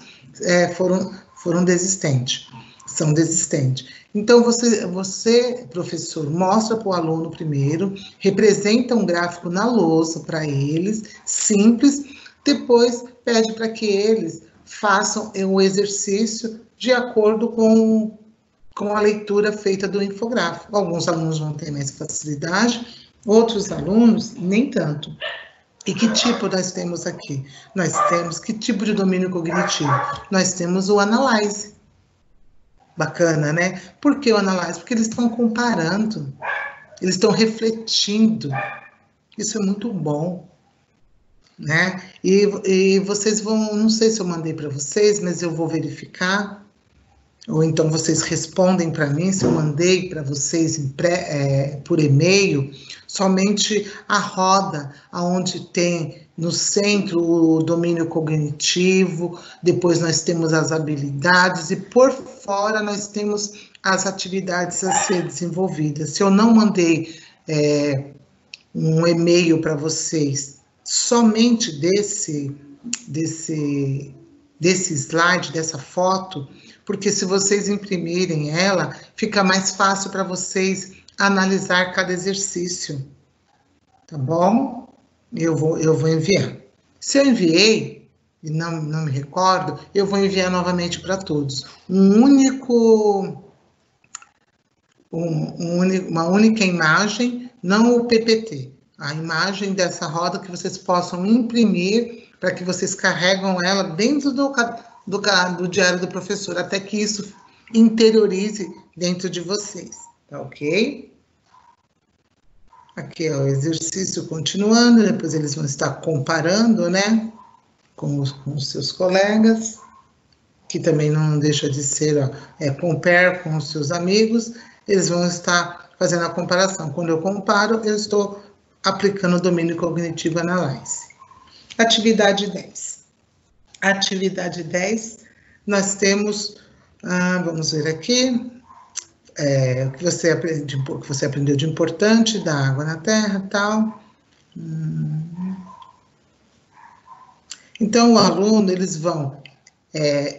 foram desistentes, são desistentes. Então, você, professor, mostra para o aluno primeiro, representa um gráfico na lousa para eles, simples, depois pede para que eles façam o exercício de acordo com a leitura feita do infográfico. Alguns alunos vão ter mais facilidade, outros alunos nem tanto. E que tipo nós temos aqui? Nós temos que tipo de domínio cognitivo? Nós temos o Analyze. Bacana, né? Por que o Analyze? Porque eles estão comparando, eles estão refletindo. Isso é muito bom, né? E vocês vão, não sei se eu mandei para vocês, mas eu vou verificar, ou então vocês respondem para mim, se eu mandei para vocês por e-mail, somente a roda, onde tem no centro o domínio cognitivo, depois nós temos as habilidades e por fora nós temos as atividades a ser desenvolvidas. Se eu não mandei um e-mail para vocês somente desse slide, dessa foto, porque se vocês imprimirem ela, fica mais fácil para vocês analisar cada exercício, tá bom? Eu vou enviar. Se eu enviei, e não me recordo, eu vou enviar novamente para todos. Uma única imagem, não o PPT. A imagem dessa roda que vocês possam imprimir para que vocês carregam ela dentro do diário do professor, até que isso interiorize dentro de vocês, tá ok? Aqui é o exercício continuando, depois eles vão estar comparando, né, com os seus colegas, que também não deixa de ser, ó, compare com os seus amigos, eles vão estar fazendo a comparação. Quando eu comparo, eu estou aplicando o domínio cognitivo Analyze. Atividade 10. Atividade 10, nós temos, vamos ver aqui, o que você aprendeu de importante da água na terra e tal. Então, o aluno, eles vão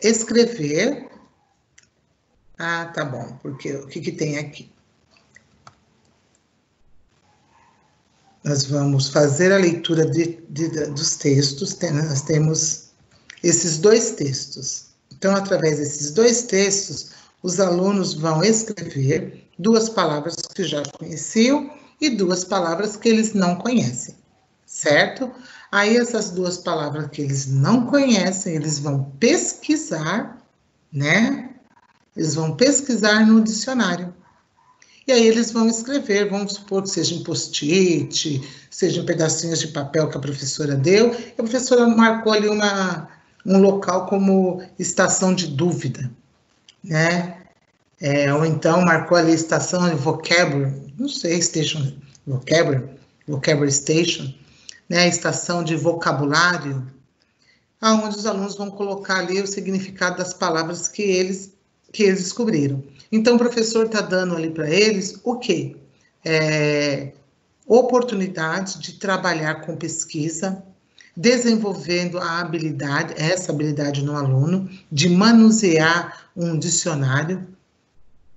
escrever. Tá bom, porque o que tem aqui? Nós vamos fazer a leitura dos textos, nós temos esses dois textos. Então, através desses dois textos, os alunos vão escrever 2 palavras que já conheciam e 2 palavras que eles não conhecem, certo? Aí, essas 2 palavras que eles não conhecem, eles vão pesquisar, né? Eles vão pesquisar no dicionário. E aí eles vão escrever, vamos supor que seja em post-it, sejam pedacinhos de papel que a professora deu, e a professora marcou ali um local como estação de dúvida, né? Ou então marcou ali estação de vocabulary, não sei, vocabulary station, né? Estação de vocabulário, onde os alunos vão colocar ali o significado das palavras que eles descobriram. Então, o professor está dando ali para eles o quê? Oportunidade de trabalhar com pesquisa, desenvolvendo essa habilidade no aluno, de manusear um dicionário,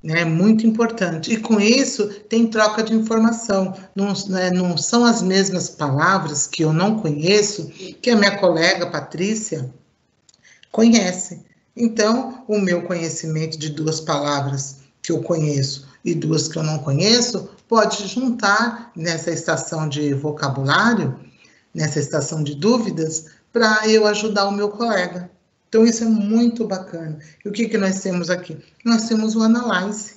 né, muito importante. E com isso, tem troca de informação. Não são as mesmas palavras que eu não conheço, que a minha colega Patrícia conhece. Então, o meu conhecimento de 2 palavras que eu conheço e 2 que eu não conheço, pode juntar nessa estação de vocabulário, nessa estação de dúvidas, para eu ajudar o meu colega. Então, isso é muito bacana. E o que nós temos aqui? Nós temos o Analyze.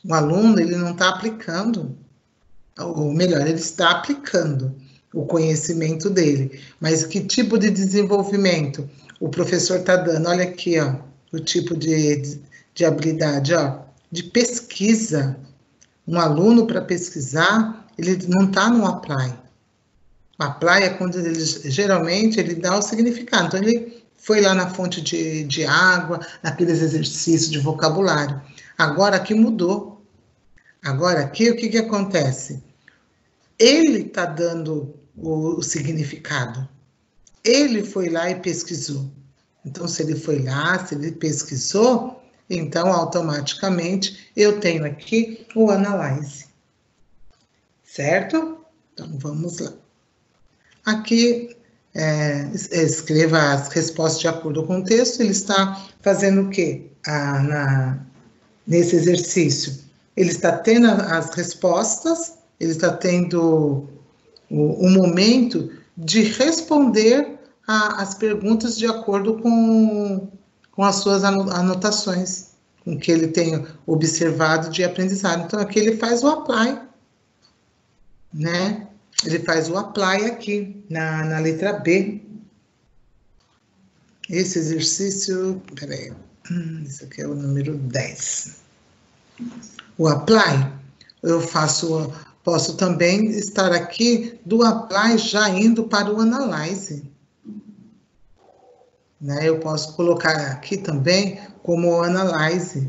O aluno, ele não está aplicando, ou melhor, ele está aplicando o conhecimento dele. Mas que tipo de desenvolvimento o professor está dando? Olha aqui, ó, o tipo de habilidade, ó, de pesquisa. Um aluno, para pesquisar, ele não está no apply. O apply é quando geralmente ele dá o significado. Então, ele foi lá na fonte de água, naqueles exercícios de vocabulário. Agora aqui mudou. Agora aqui, o que acontece? Ele está dando o significado. Ele foi lá e pesquisou. Então, se ele foi lá, se ele pesquisou, então, automaticamente, eu tenho aqui o Analyze. Certo? Então, vamos lá. Aqui, escreva as respostas de acordo com o texto. Ele está fazendo o quê? Nesse exercício, ele está tendo as respostas, ele está tendo o momento de responder as perguntas de acordo com as suas anotações, com o que ele tem observado de aprendizado. Então, aqui ele faz o apply, né? Ele faz o apply aqui, na letra B. Esse exercício, peraí, esse aqui é o número 10. O apply, posso também estar aqui do apply já indo para o analyze. Né? Eu posso colocar aqui também como analyze,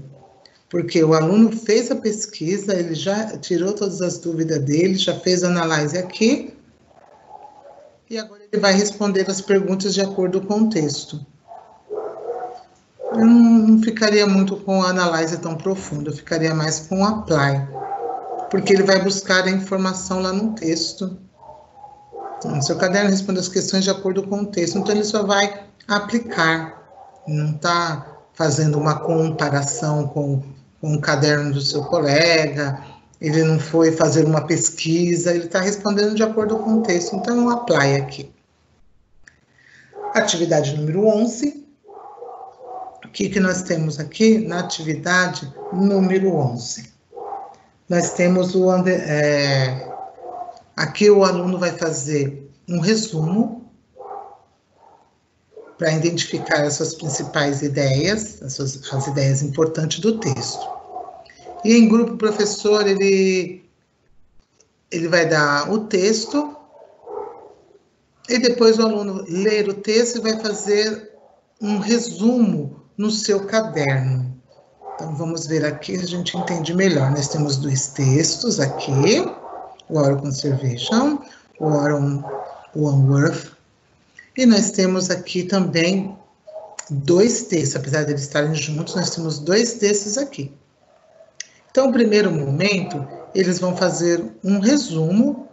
porque o aluno fez a pesquisa, ele já tirou todas as dúvidas dele, já fez a análise aqui, e agora ele vai responder as perguntas de acordo com o texto. Eu não ficaria muito com a análise tão profunda, eu ficaria mais com o apply, porque ele vai buscar a informação lá no texto. No seu caderno, responde as questões de acordo com o texto. Então, ele só vai aplicar, não está fazendo uma comparação com o caderno do seu colega, ele não foi fazer uma pesquisa, ele está respondendo de acordo com o texto. Então, não apply aqui. Atividade número 11. O que nós temos aqui na atividade número 11? Nós temos aqui o aluno vai fazer um resumo para identificar as suas principais ideias, as ideias importantes do texto. E em grupo, o professor, ele vai dar o texto e depois o aluno ler o texto e vai fazer um resumo no seu caderno. Então, vamos ver aqui, a gente entende melhor. Nós temos 2 textos aqui, o Oral Conservation, o Oral One Worth, e nós temos aqui também 2 textos, apesar de eles estarem juntos, nós temos 2 textos aqui. Então, no primeiro momento, eles vão fazer um resumo,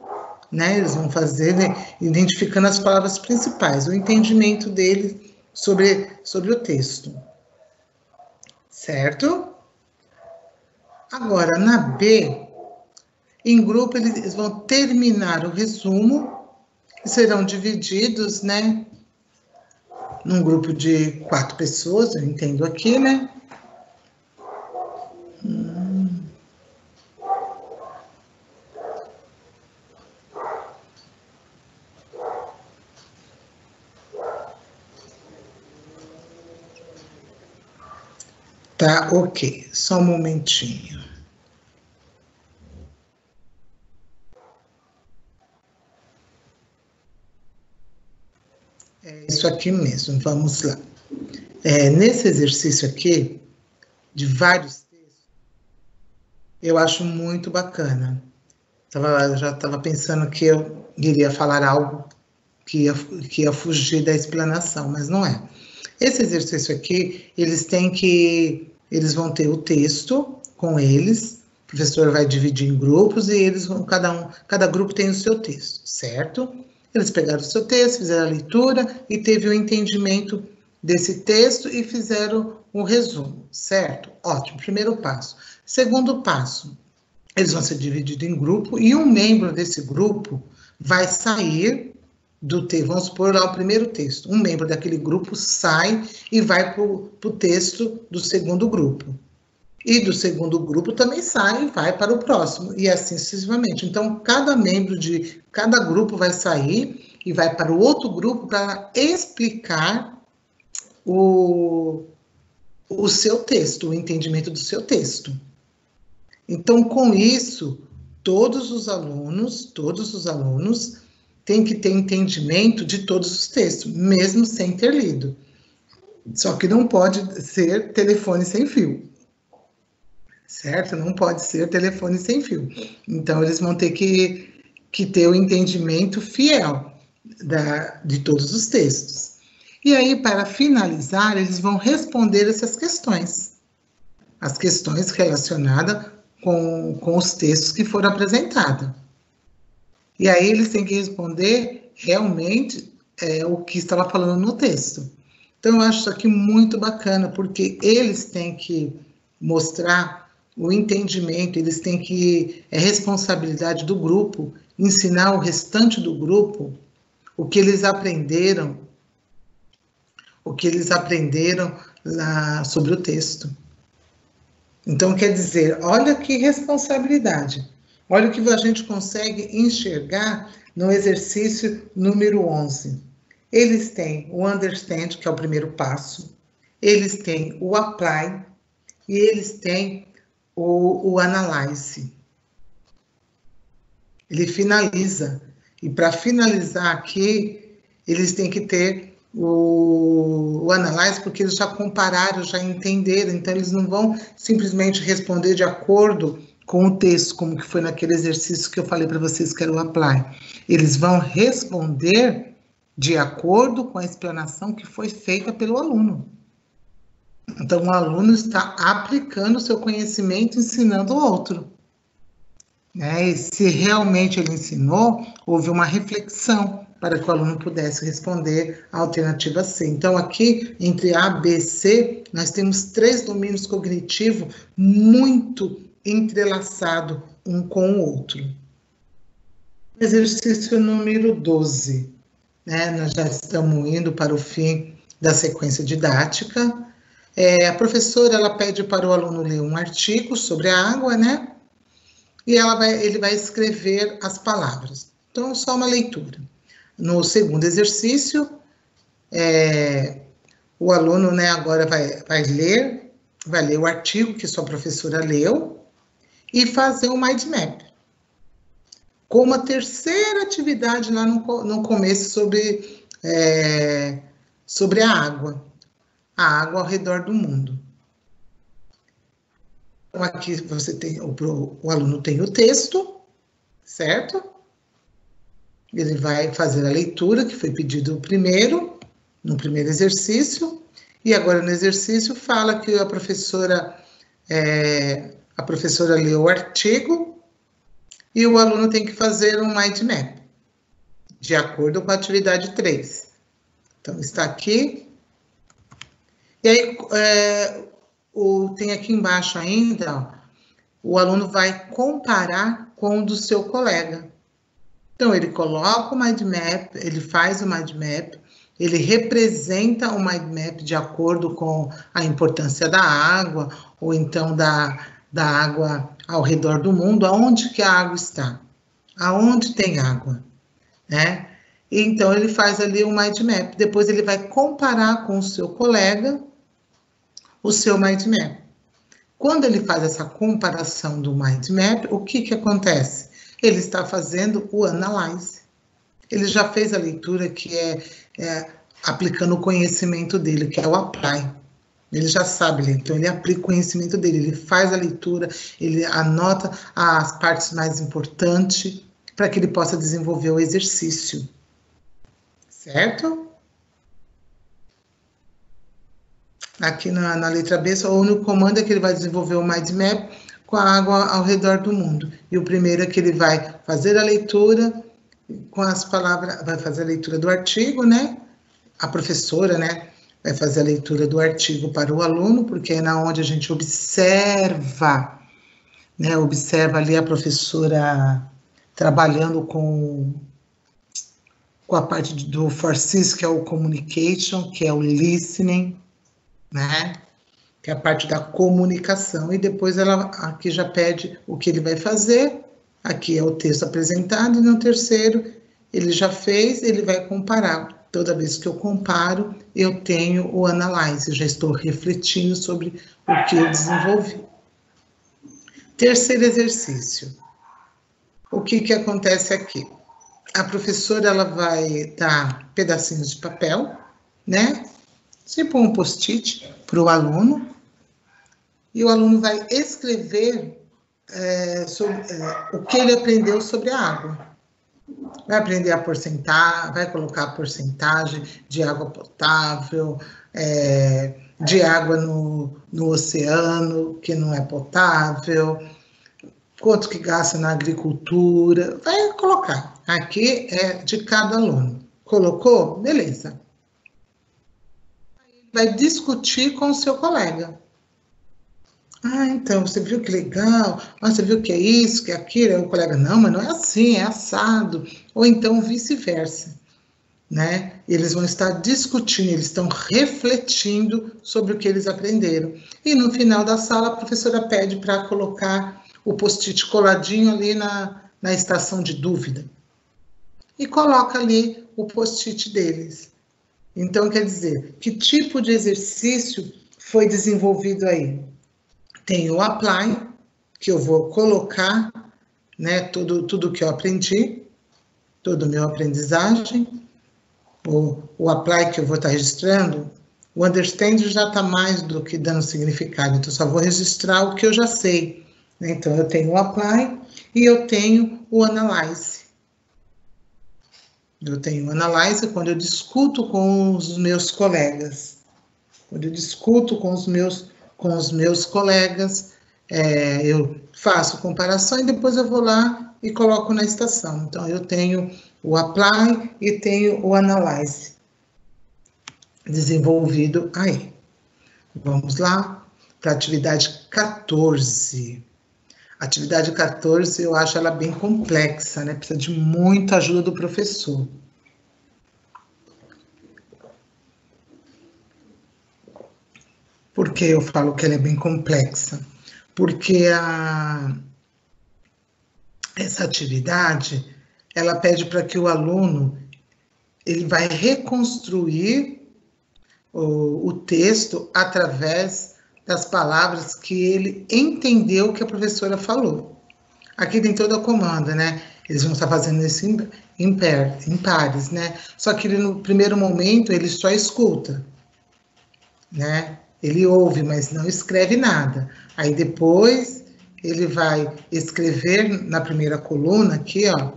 né? Eles vão fazer, identificando as palavras principais, o entendimento deles sobre o texto. Certo? Agora, na B, em grupo, eles vão terminar o resumo e serão divididos, né? Num grupo de 4 pessoas, eu entendo aqui, né? Tá, ok. Só um momentinho. É isso aqui mesmo, vamos lá. Nesse exercício aqui, de vários textos, eu acho muito bacana. Eu já estava pensando que eu iria falar algo que ia fugir da explanação, mas não é. Esse exercício aqui, eles vão ter o texto com eles, o professor vai dividir em grupos e eles vão, cada grupo tem o seu texto, certo? Eles pegaram o seu texto, fizeram a leitura e teve o entendimento desse texto e fizeram um resumo, certo? Ótimo, primeiro passo. Segundo passo, eles vão ser divididos em grupo e um membro desse grupo vai sair do texto, vamos supor lá o primeiro texto, um membro daquele grupo sai e vai para o texto do segundo grupo. E do segundo grupo também sai e vai para o próximo, e assim sucessivamente. Então, cada membro de cada grupo vai sair e vai para o outro grupo para explicar o seu texto, o entendimento do seu texto. Então, com isso, todos os alunos tem que ter entendimento de todos os textos, mesmo sem ter lido. Só que não pode ser telefone sem fio. Certo? Não pode ser telefone sem fio. Então, eles vão ter que ter o entendimento fiel de todos os textos. E aí, para finalizar, eles vão responder essas questões. As questões relacionadas com os textos que foram apresentados. E aí eles têm que responder realmente o que estava falando no texto. Então, eu acho isso aqui muito bacana, porque eles têm que mostrar o entendimento, eles têm que... É responsabilidade do grupo ensinar o restante do grupo o que eles aprenderam lá sobre o texto. Então, quer dizer, olha que responsabilidade. Olha o que a gente consegue enxergar no exercício número 11. Eles têm o understand, que é o primeiro passo. Eles têm o apply. E eles têm o analyze. Ele finaliza. E para finalizar aqui, eles têm que ter o analyze, porque eles já compararam, já entenderam. Então, eles não vão simplesmente responder de acordo com o texto, como que foi naquele exercício que eu falei para vocês que era o apply. Eles vão responder de acordo com a explanação que foi feita pelo aluno. Então, o aluno está aplicando o seu conhecimento, ensinando o outro. né? E se realmente ele ensinou, houve uma reflexão para que o aluno pudesse responder a alternativa C. Então, aqui, entre A, B e C, nós temos 3 domínios cognitivos muito entrelaçados um com o outro. Exercício número 12, né? Nós já estamos indo para o fim da sequência didática. A professora, ela pede para o aluno ler um artigo sobre a água, né? E ele vai escrever as palavras. Então, só uma leitura. No segundo exercício, o aluno, né, agora vai ler o artigo que sua professora leu e fazer um mind map. Com uma terceira atividade lá no começo sobre a água ao redor do mundo. Então, aqui você tem, o aluno tem o texto, certo? Ele vai fazer a leitura, que foi pedido no primeiro exercício, e agora no exercício fala que a professora leu o artigo e o aluno tem que fazer um mind map, de acordo com a atividade 3. Então, está aqui. E aí, tem aqui embaixo ainda, ó, o aluno vai comparar com o do seu colega. Então, ele coloca o mind map, ele faz o mind map, ele representa o mind map de acordo com a importância da água, ou então da água ao redor do mundo, aonde que a água está, aonde tem água, né? Então, ele faz ali o mind map, depois ele vai comparar com o seu colega o seu mind map. Quando ele faz essa comparação do mind map, o que acontece? Ele está fazendo o analyze. Ele já fez a leitura que é aplicando o conhecimento dele, que é o apply. Ele já sabe ler, então ele aplica o conhecimento dele, ele faz a leitura, ele anota as partes mais importantes para que ele possa desenvolver o exercício. Certo? Aqui na letra B, o único comando é que ele vai desenvolver o mind map com a água ao redor do mundo. E o primeiro é que ele vai fazer a leitura com as palavras, vai fazer a leitura do artigo, né? A professora, né, vai fazer a leitura do artigo para o aluno, porque é na onde a gente observa, né? Observa ali a professora trabalhando com a parte do FOR-CIS, que é o communication, que é o listening, né? Que é a parte da comunicação, e depois ela aqui já pede o que ele vai fazer, aqui é o texto apresentado, e no terceiro ele já fez, ele vai comparar. Toda vez que eu comparo, eu tenho o analyze, eu já estou refletindo sobre o que eu desenvolvi. Terceiro exercício. O que acontece aqui? A professora, ela vai dar pedacinhos de papel, né? Tipo um post-it para o aluno, e o aluno vai escrever sobre o que ele aprendeu sobre a água. Vai aprender a porcentagem, vai colocar a porcentagem de água potável, de água no oceano, que não é potável, quanto que gasta na agricultura, vai colocar. Aqui é de cada aluno. Colocou? Beleza. Vai discutir com o seu colega. Ah, então, você viu que legal? Ah, você viu que é isso, que é aquilo? Aí o colega, não, mas não é assim, é assado. Ou então vice-versa, né? Eles vão estar discutindo, eles estão refletindo sobre o que eles aprenderam. E no final da sala, a professora pede para colocar o post-it coladinho ali na estação de dúvida. E coloca ali o post-it deles. Então, quer dizer, que tipo de exercício foi desenvolvido aí? Tem o apply, que eu vou colocar, né, tudo que eu aprendi, toda a minha aprendizagem. O apply que eu vou estar registrando, o understand já está mais do que dando significado, então só vou registrar o que eu já sei. Então, eu tenho o apply e eu tenho o analyze. Eu tenho o analyze quando eu discuto com os meus colegas. Quando eu discuto com os meus colegas, eu faço comparação e depois eu vou lá e coloco na estação. Então, eu tenho o Apply e tenho o Analyze desenvolvido aí. Vamos lá para a atividade 14. A atividade 14, eu acho ela bem complexa, né? Precisa de muita ajuda do professor. Por que eu falo que ela é bem complexa? Porque essa atividade, ela pede para que o aluno ele vai reconstruir o texto através das palavras que ele entendeu que a professora falou. Aqui tem toda a comanda, né? Eles vão estar fazendo isso em pares, né? Só que ele, no primeiro momento, ele só escuta, né? Ele ouve, mas não escreve nada. Aí depois ele vai escrever na primeira coluna aqui, ó.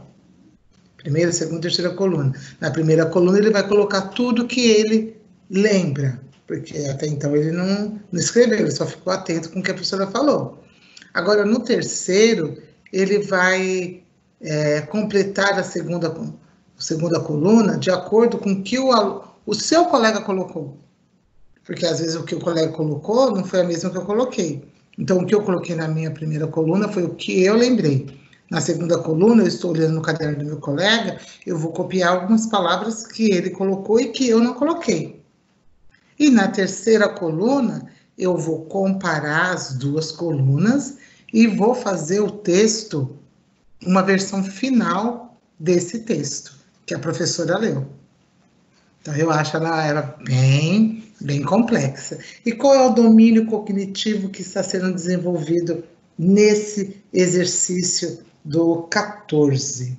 Primeira, segunda, terceira coluna. Na primeira coluna ele vai colocar tudo que ele lembra, porque até então ele não escreveu, ele só ficou atento com o que a professora falou. Agora, no terceiro, ele vai completar a segunda coluna de acordo com o que o seu colega colocou. Porque às vezes o que o colega colocou não foi a mesma que eu coloquei. Então, o que eu coloquei na minha primeira coluna foi o que eu lembrei. Na segunda coluna, eu estou olhando no caderno do meu colega, eu vou copiar algumas palavras que ele colocou e que eu não coloquei. E na terceira coluna, eu vou comparar as duas colunas e vou fazer o texto, uma versão final desse texto, que a professora leu. Então, eu acho ela bem complexa. E qual é o domínio cognitivo que está sendo desenvolvido nesse exercício do 14?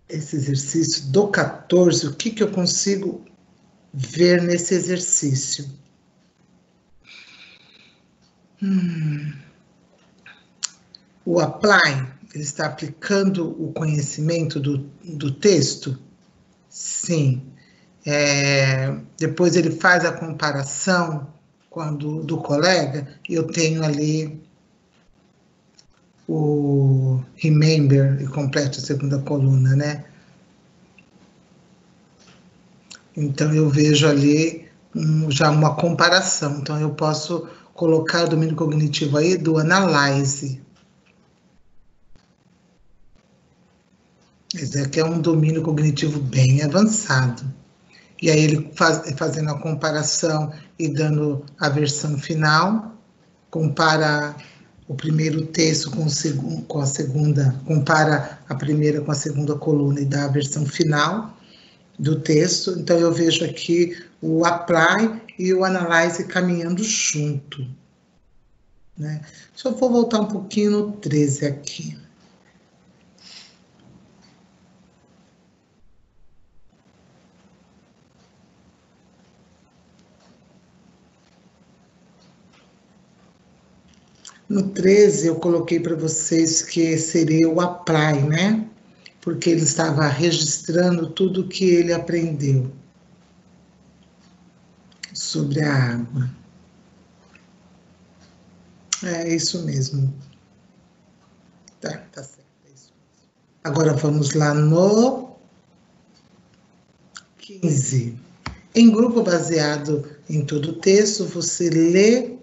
Esse exercício do 14, o que eu consigo ver nesse exercício? O apply, ele está aplicando o conhecimento do texto? Sim. Depois ele faz a comparação do colega, e eu tenho ali o remember e completo a segunda coluna, né? Então eu vejo ali já uma comparação. Então eu posso colocar o domínio cognitivo aí do analyze. Esse aqui é um domínio cognitivo bem avançado. E aí ele fazendo a comparação e dando a versão final, compara o primeiro texto com a segunda, compara a primeira com a segunda coluna e dá a versão final do texto. Então eu vejo aqui o apply e o analyze caminhando junto, né? Deixa eu voltar um pouquinho no 13 aqui. No 13, eu coloquei para vocês que seria o apply, né? Porque ele estava registrando tudo que ele aprendeu sobre a água. É isso mesmo. Tá certo. É isso mesmo. Agora vamos lá no 15. Em grupo baseado em todo o texto, você lê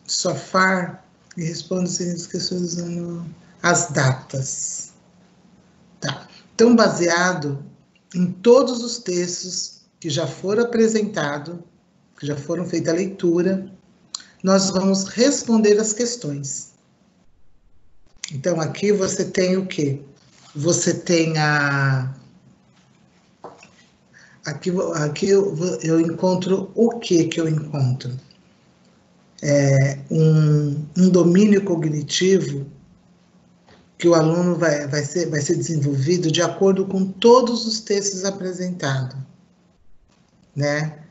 sofar e responde sem esquecer usando as datas. Tá. Então, baseado em todos os textos que já foram apresentados, que já foram feita a leitura, nós vamos responder as questões. Então, aqui você tem o quê? Você tem Aqui eu encontro o que eu encontro? Um domínio cognitivo que o aluno vai ser desenvolvido de acordo com todos os textos apresentados, né?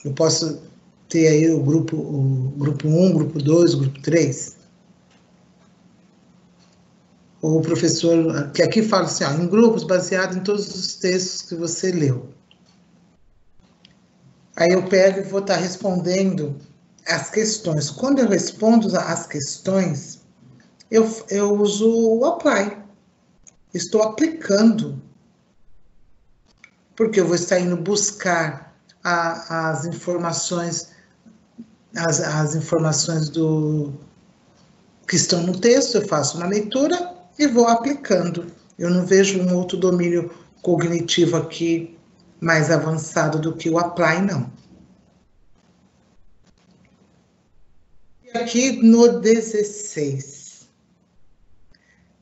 Eu posso ter aí o grupo 1, grupo 2, grupo 3. ou o professor, que aqui fala assim, ó, em grupos, baseado em todos os textos que você leu. Aí eu pego e vou estar respondendo as questões. Quando eu respondo as questões, eu uso o apply. Estou aplicando, porque eu vou estar indo buscar as informações, as informações que estão no texto, eu faço uma leitura e vou aplicando. Eu não vejo um outro domínio cognitivo aqui mais avançado do que o apply, não. E aqui no 16,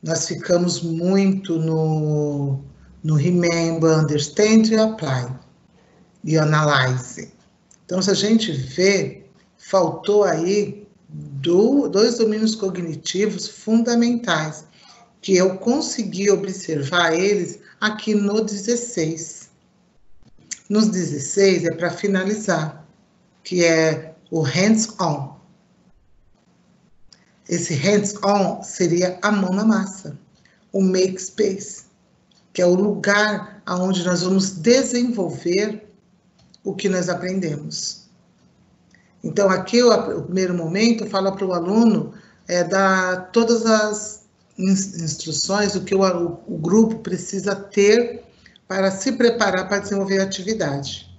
nós ficamos muito no remember, understand e apply, e analyze. Então, se a gente vê, faltou aí dois domínios cognitivos fundamentais, que eu consegui observar eles aqui no 16. Nos 16 é para finalizar, que é o hands-on. Esse hands-on seria a mão na massa, o make space, que é o lugar onde nós vamos desenvolver o que nós aprendemos. Então, aqui, o primeiro momento, fala para o aluno dar todas as instruções, o que o grupo precisa ter para se preparar para desenvolver a atividade.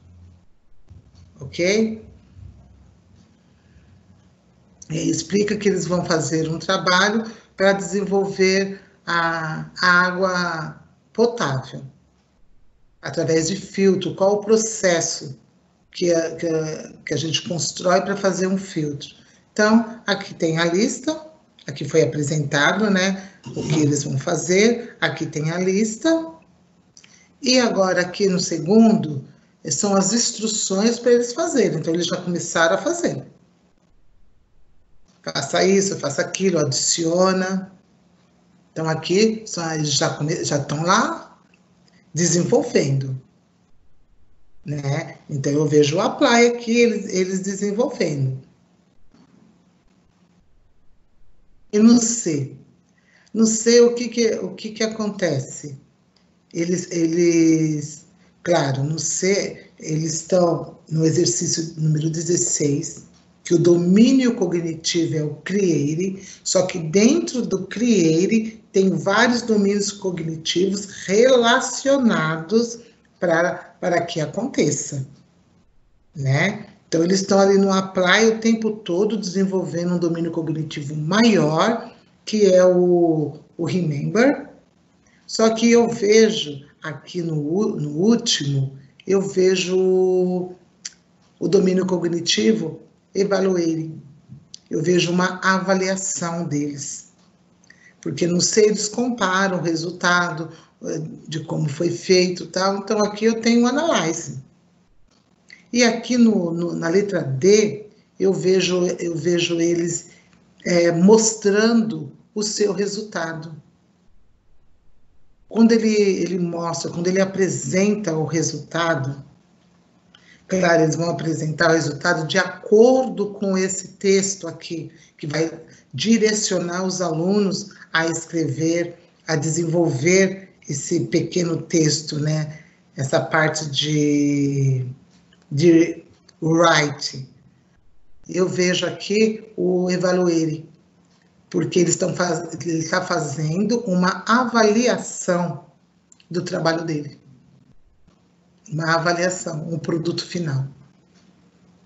Ok? E explica que eles vão fazer um trabalho para desenvolver a água potável, através de filtro. Qual o processo que a gente constrói para fazer um filtro? Então, aqui tem a lista, aqui foi apresentado, né, o que eles vão fazer, aqui tem a lista, e agora aqui no segundo, são as instruções para eles fazerem, então eles já começaram a fazer. Faça isso, faça aquilo, adiciona. Então aqui, eles já estão lá desenvolvendo, né? Então eu vejo o apply aqui, eles desenvolvendo. E no C? No C, o que acontece? Claro, no C, eles estão no exercício número 16, que o domínio cognitivo é o Create, só que dentro do Create tem vários domínios cognitivos relacionados para que aconteça, né? Então, eles estão ali no Apply o tempo todo desenvolvendo um domínio cognitivo maior, que é o Remember, só que eu vejo aqui no último, eu vejo o domínio cognitivo Evaluating. Eu vejo uma avaliação deles. Porque no C eles comparam o resultado de como foi feito, tal. Então aqui eu tenho Analyze. E aqui na letra D, eu vejo eles mostrando o seu resultado. Quando ele mostra, quando ele apresenta o resultado, claro, eles vão apresentar o resultado de acordo com esse texto aqui, que vai direcionar os alunos a escrever, a desenvolver esse pequeno texto, né? Essa parte de write. Eu vejo aqui o evaluate, porque ele está fazendo uma avaliação do trabalho dele. Uma avaliação, um produto final.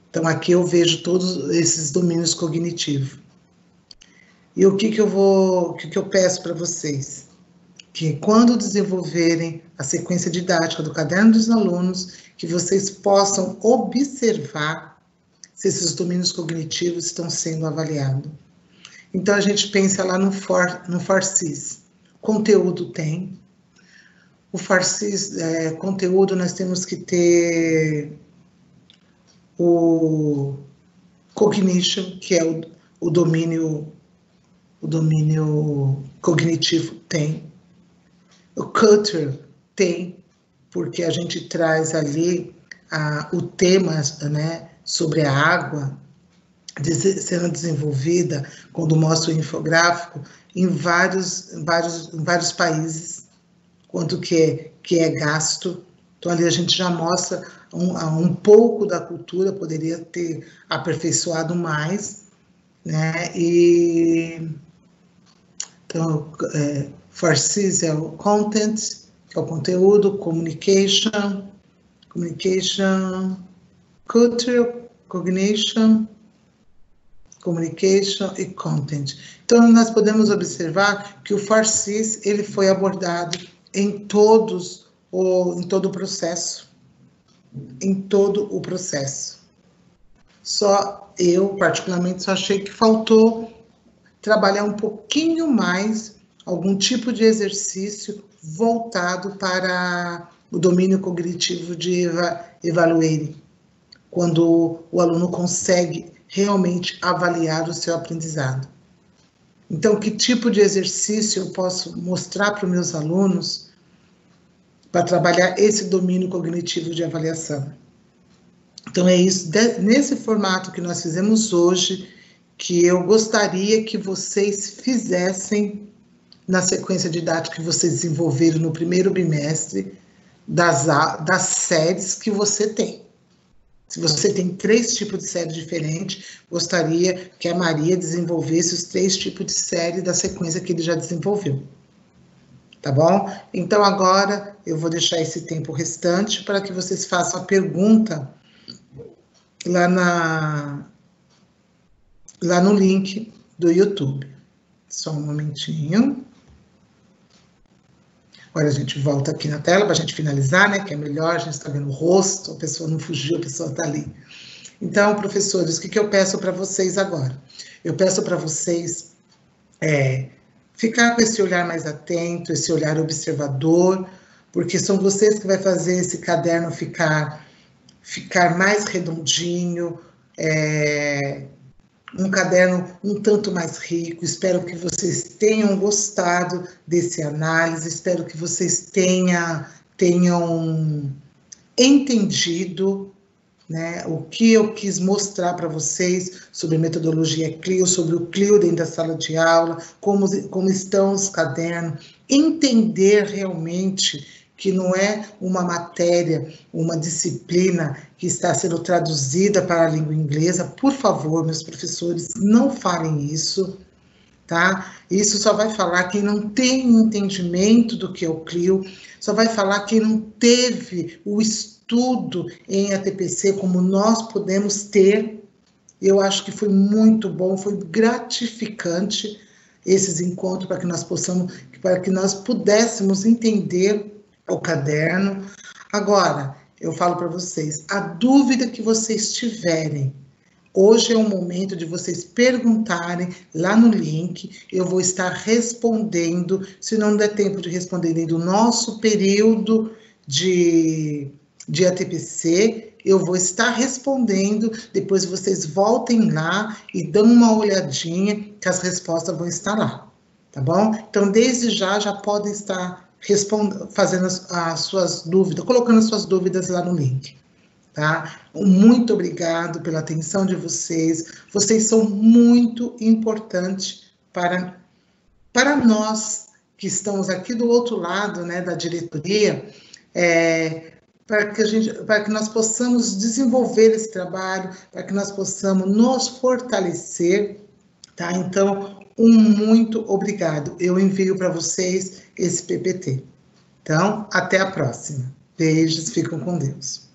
Então, aqui eu vejo todos esses domínios cognitivos. E o que eu peço para vocês? Que quando desenvolverem a sequência didática do caderno dos alunos, que vocês possam observar se esses domínios cognitivos estão sendo avaliados. Então, a gente pensa lá no Farsis. Conteúdo tem. O Farsis, conteúdo, nós temos que ter o Cognition, que é o domínio cognitivo, tem. O Culture tem, porque a gente traz ali o tema, né, sobre a água, sendo desenvolvida, quando mostra o infográfico, em vários países, quanto que é gasto. Então, ali a gente já mostra um pouco da cultura, poderia ter aperfeiçoado mais, né? Então, Farsis é o content, que é o conteúdo, communication, culture, cognition, communication e content. Então, nós podemos observar que o Farsis, ele foi abordado em todo o processo. Só eu, particularmente, só achei que faltou trabalhar um pouquinho mais algum tipo de exercício voltado para o domínio cognitivo de evaluating, quando o aluno consegue realmente avaliar o seu aprendizado. Então, que tipo de exercício eu posso mostrar para os meus alunos para trabalhar esse domínio cognitivo de avaliação? Então, é isso, nesse formato que nós fizemos hoje, que eu gostaria que vocês fizessem na sequência didática que vocês desenvolveram no primeiro bimestre das séries que você tem. Se você tem 3 tipos de série diferentes, gostaria que a Maria desenvolvesse os 3 tipos de série da sequência que ele já desenvolveu. Tá bom? Então, agora eu vou deixar esse tempo restante para que vocês façam a pergunta lá no link do YouTube. Só um momentinho. Agora a gente volta aqui na tela para a gente finalizar, né? Que é melhor, a gente está vendo o rosto, a pessoa não fugiu, a pessoa está ali. Então, professores, o que eu peço para vocês agora? Eu peço para vocês ficar com esse olhar mais atento, esse olhar observador, porque são vocês que vai fazer esse caderno ficar mais redondinho, um caderno um tanto mais rico. Espero que vocês tenham gostado desse análise, espero que vocês tenham entendido, né, o que eu quis mostrar para vocês sobre metodologia Clio, sobre o Clio dentro da sala de aula, como estão os cadernos, entender realmente que não é uma matéria, uma disciplina que está sendo traduzida para a língua inglesa. Por favor, meus professores, não falem isso, tá? Isso só vai falar quem não tem entendimento do que é o Clio, só vai falar quem não teve o estudo em ATPC como nós podemos ter. Eu acho que foi muito bom, foi gratificante esses encontros para que nós pudéssemos entender o caderno. Agora, eu falo para vocês, a dúvida que vocês tiverem, hoje é o momento de vocês perguntarem lá no link, eu vou estar respondendo, se não der tempo de responder dentro do nosso período de ATPC, eu vou estar respondendo, depois vocês voltem lá e dão uma olhadinha, que as respostas vão estar lá, tá bom? Então, desde já podem estar fazendo as suas dúvidas, colocando as suas dúvidas lá no link, tá? Muito obrigado pela atenção de vocês. Vocês são muito importantes para nós que estamos aqui do outro lado, né, da diretoria, para que nós possamos desenvolver esse trabalho, para que nós possamos nos fortalecer, tá? Então, muito obrigado. Eu envio para vocês esse PPT. Então, até a próxima. Beijos, ficam com Deus.